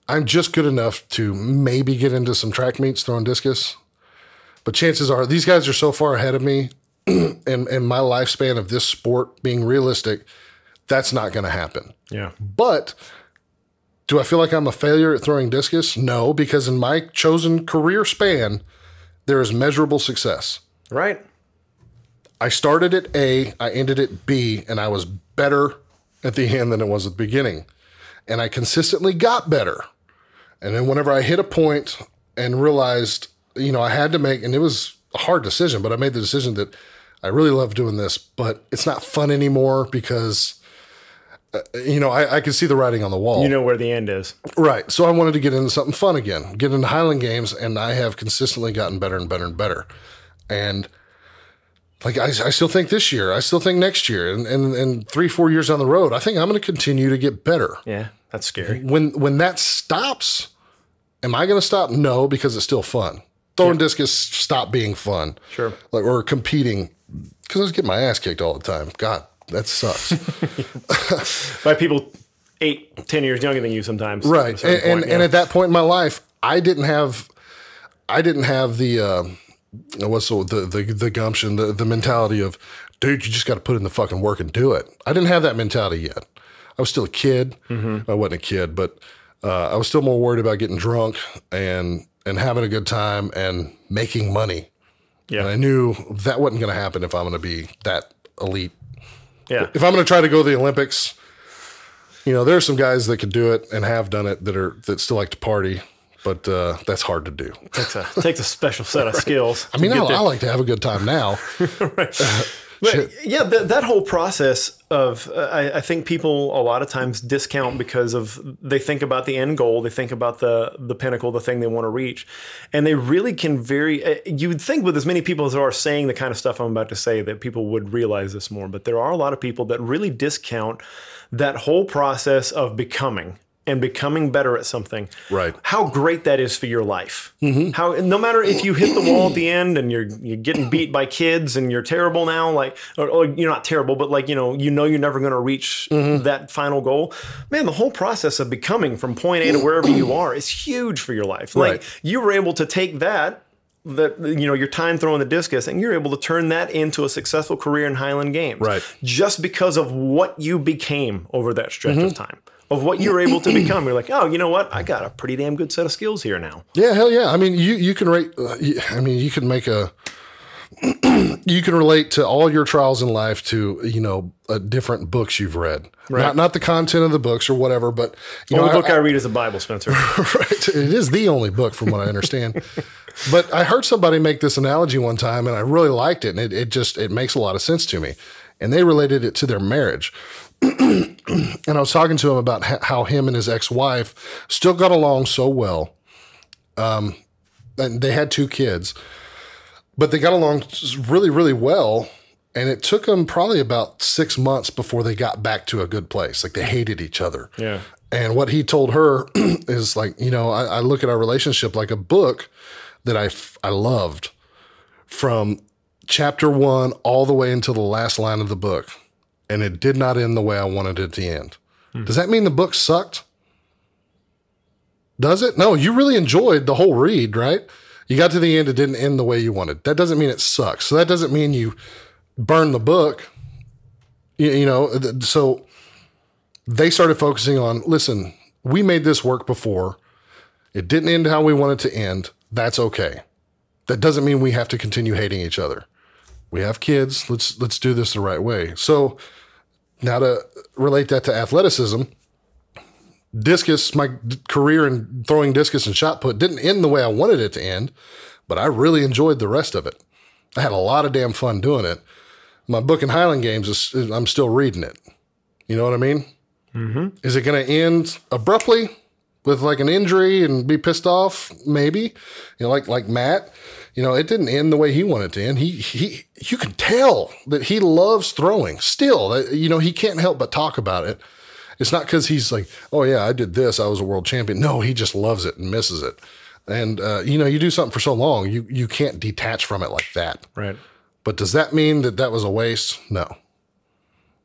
Speaker 4: I'm just good enough to maybe get into some track meets throwing discus. But chances are these guys are so far ahead of me and my lifespan of this sport being realistic, that's not going to happen.
Speaker 1: Yeah.
Speaker 4: But do I feel like I'm a failure at throwing discus? No, because in my chosen career span, there is measurable success.
Speaker 1: Right.
Speaker 4: I started at A, I ended at B, and I was better at the end than it was at the beginning. And I consistently got better. And then whenever I hit a point and realized, I had to make, and it was a hard decision, but I made the decision that I really love doing this, but it's not fun anymore because, I could see the writing on the wall.
Speaker 1: You know where the end is.
Speaker 4: Right. So I wanted to get into something fun again, get into Highland Games, and I have consistently gotten better and better and better. And like, I still think this year, I still think next year, and 3-4 years down the road, I think I'm going to continue to get better.
Speaker 1: Yeah, that's scary.
Speaker 4: When that stops, Am I going to stop? No, because it's still fun. Throwing discus stopped being fun.
Speaker 1: Sure.
Speaker 4: Like, or competing, because I was getting my ass kicked all the time. God, that sucks.
Speaker 1: By people 8-10 years younger than you sometimes.
Speaker 4: Right. And at that point in my life, I didn't have the the gumption, the mentality of, dude, you just got to put in the fucking work and do it. I didn't have that mentality yet. I was still a kid. I wasn't a kid, but I was still more worried about getting drunk and having a good time and making money. Yeah. And I knew that wasn't going to happen if I'm going to be that elite.
Speaker 1: Yeah.
Speaker 4: If I'm going to try to go to the Olympics, you know, there are some guys that could do it and have done it that still like to party, but that's hard to do.
Speaker 1: Takes a special set of skills.
Speaker 4: I mean, I like to have a good time now.
Speaker 1: Right. But yeah, that whole process of, I think people a lot of times discount because of, they think about the end goal, they think about the pinnacle, the thing they want to reach. And they really can you would think with as many people as there are saying the kind of stuff I'm about to say that people would realize this more, but there are a lot of people that really discount that whole process of becoming better at something.
Speaker 4: Right.
Speaker 1: How great that is for your life. How, no matter if you hit the wall at the end and you're getting beat by kids and you're terrible now, like, or you're not terrible, but like, you know you're never going to reach that final goal. Man, the whole process of becoming from point A to wherever you are is huge for your life. Like, you were able to take that, your time throwing the discus, and you're able to turn that into a successful career in Highland Games. Right. Just because of what you became over that stretch of time. Of what you're able to become. You're like, oh, you know what? I got a pretty damn good set of skills here now.
Speaker 4: Yeah, hell yeah. I mean, you can rate. You can make you can relate to all your trials in life to different books you've read. Right. Not the content of the books or whatever, but
Speaker 1: the only book I read is the Bible, Spencer.
Speaker 4: Right. It is the only book, from what I understand. But I heard somebody make this analogy one time, and I really liked it, and it makes a lot of sense to me. And they related it to their marriage. And I was talking to him about how him and his ex-wife still got along so well. And they had 2 kids, but they got along really, really well. And it took them probably about 6 months before they got back to a good place. Like, they hated each other. Yeah. And what he told her is like, I look at our relationship like a book that I loved from chapter 1 all the way until the last line of the book. And it did not end the way I wanted it to end. Does that mean the book sucked? Does it? No, you really enjoyed the whole read, right? You got to the end, it didn't end the way you wanted. That doesn't mean it sucks. So that doesn't mean you burned the book. So they started focusing on, listen, we made this work before. It didn't end how we wanted to end. That's okay. That doesn't mean we have to continue hating each other. We have kids. Let's do this the right way. So now to relate that to athleticism, discus, my career in throwing discus and shot put didn't end the way I wanted it to end, but I really enjoyed the rest of it. I had a lot of damn fun doing it. My book in Highland Games, I'm still reading it. You know what I mean? Mm-hmm. Is it going to end abruptly with like an injury and be pissed off? Maybe. Like Matt. It didn't end the way he wanted to end. You can tell that he loves throwing still. He can't help but talk about it. It's not because he's like, oh yeah, I did this, I was a world champion. No, he just loves it and misses it. And you do something for so long, you can't detach from it like that. Right. But does that mean that was a waste? No.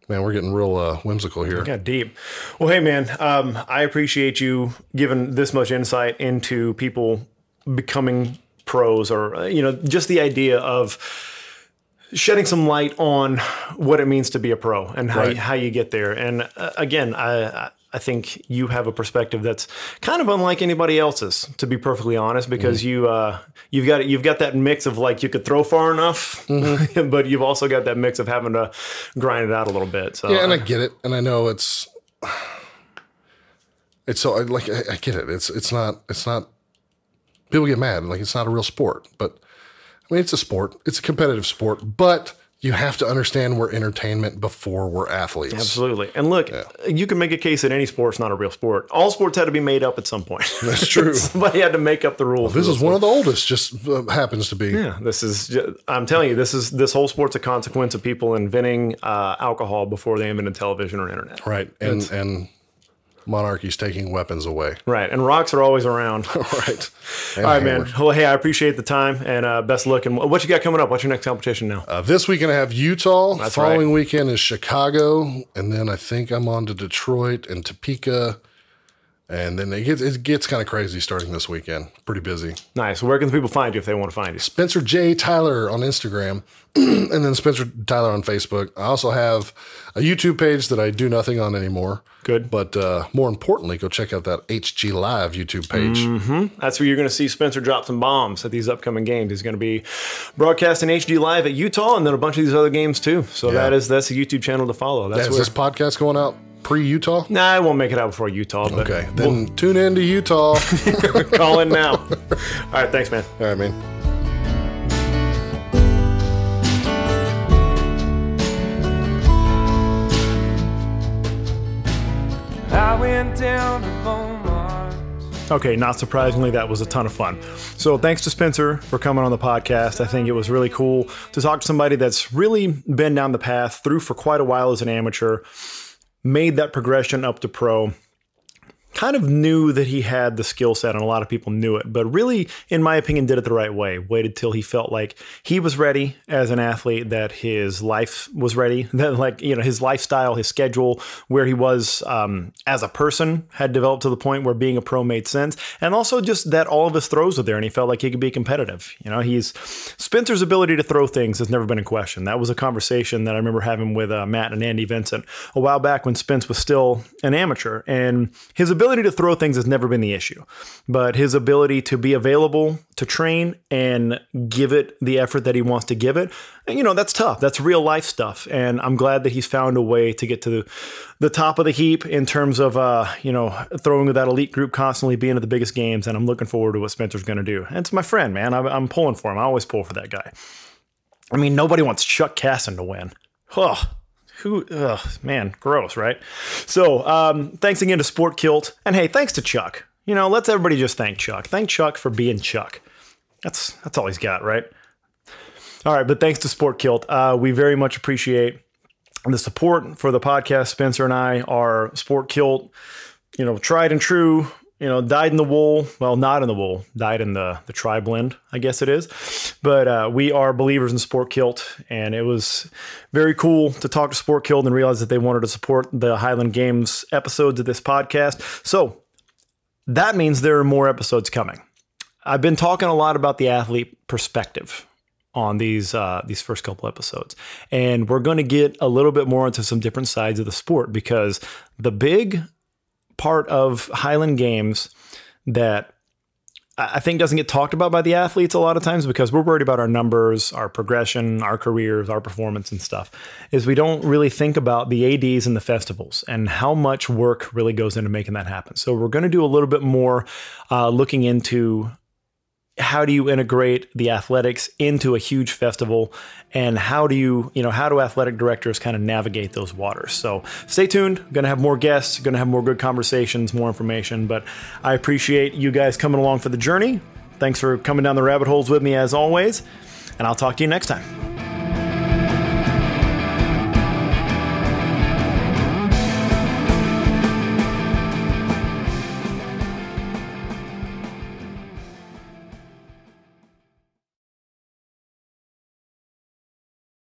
Speaker 4: Man, we're getting real whimsical here.
Speaker 1: Yeah, deep. Well, hey man, I appreciate you giving this much insight into people becoming pros, or just the idea of shedding some light on what it means to be a pro and how you get there. And again, I think you have a perspective that's kind of unlike anybody else's, to be perfectly honest, because you've got that mix of like, you could throw far enough, but you've also got that mix of having to grind it out a little bit. So
Speaker 4: yeah, and I get it, and I know it's so like I get it. It's not. People get mad, like it's not a real sport, but I mean, it's a sport. It's a competitive sport, but you have to understand we're entertainment before we're athletes.
Speaker 1: Absolutely. And look, you can make a case that any sport's not a real sport. All sports had to be made up at some point.
Speaker 4: That's true.
Speaker 1: Somebody had to make up the rules.
Speaker 4: Well, this is one of the oldest, just happens to be.
Speaker 1: Yeah, I'm telling you, this whole sport's a consequence of people inventing alcohol before they invented television or internet.
Speaker 4: Right. And monarchies taking weapons away.
Speaker 1: Right. And rocks are always around.
Speaker 4: Right.
Speaker 1: All right, man. Well, hey, I appreciate the time and best of luck. And what you got coming up? What's your next competition now?
Speaker 4: This weekend I have Utah.
Speaker 1: That's
Speaker 4: Following
Speaker 1: right.
Speaker 4: weekend is Chicago. And then I think I'm on to Detroit and Topeka. And then it gets kind of crazy starting this weekend. Pretty busy.
Speaker 1: Nice. Where can the people find you if they want to find you?
Speaker 4: Spencer J. Tyler on Instagram. And then Spencer Tyler on Facebook. I also have a YouTube page that I do nothing on anymore.
Speaker 1: Good.
Speaker 4: But more importantly, go check out that HG Live YouTube page.
Speaker 1: Mm-hmm. That's where you're going to see Spencer drop some bombs at these upcoming games. He's going to be broadcasting HG Live at Utah and then a bunch of these other games too. So that's a YouTube channel to follow. That's
Speaker 4: Is this podcast going out pre-Utah?
Speaker 1: Nah, I won't make it out before Utah. But
Speaker 4: Okay, then tune in to Utah.
Speaker 1: call in now. All right, thanks, man.
Speaker 4: All right, man.
Speaker 3: I went down to Beaumont.
Speaker 1: Okay, not surprisingly, that was a ton of fun. So thanks to Spencer for coming on the podcast. I think it was really cool to talk to somebody that's really been down the path through for quite a while as an amateur, made that progression up to pro, kind of knew that he had the skill set and a lot of people knew it, but really, in my opinion, did it the right way. Waited till he felt like he was ready as an athlete, that his life was ready, that his lifestyle, his schedule, where he was as a person had developed to the point where being a pro made sense. And also just that all of his throws were there and he felt like he could be competitive. Spencer's ability to throw things has never been in question. That was a conversation that I remember having with Matt and Andy Vincent a while back when Spence was still an amateur, and his ability to throw things has never been the issue, but his ability to be available to train and give it the effort that he wants to give it, and, that's tough. That's real life stuff. And I'm glad that he's found a way to get to the top of the heap in terms of, throwing with that elite group, constantly being at the biggest games. And I'm looking forward to what Spencer's going to do. And it's my friend, man. I'm pulling for him. I always pull for that guy. I mean, nobody wants Chuck Casson to win. Man, gross, right? So thanks again to Sport Kilt. And hey, thanks to Chuck. Let's everybody just thank Chuck. Thank Chuck for being Chuck. That's all he's got, right? All right, but thanks to Sport Kilt. We very much appreciate the support for the podcast. Spencer and I are Sport Kilt, tried and true, dyed in the wool. Well, not in the wool, dyed in the tri-blend, I guess it is. But we are believers in Sport Kilt, and it was very cool to talk to Sport Kilt and realize that they wanted to support the Highland Games episodes of this podcast. So that means there are more episodes coming. I've been talking a lot about the athlete perspective on these first couple episodes, and we're going to get a little bit more into some different sides of the sport, because the big part of Highland Games that I think doesn't get talked about by the athletes a lot of times, because we're worried about our numbers, our progression, our careers, our performance and stuff, is we don't really think about the ADs and the festivals and how much work really goes into making that happen. So we're going to do a little bit more looking into how do you integrate the athletics into a huge festival, and how do athletic directors kind of navigate those waters? So stay tuned. Going to have more guests, going to have more good conversations, more information, but I appreciate you guys coming along for the journey. Thanks for coming down the rabbit holes with me as always, and I'll talk to you next time.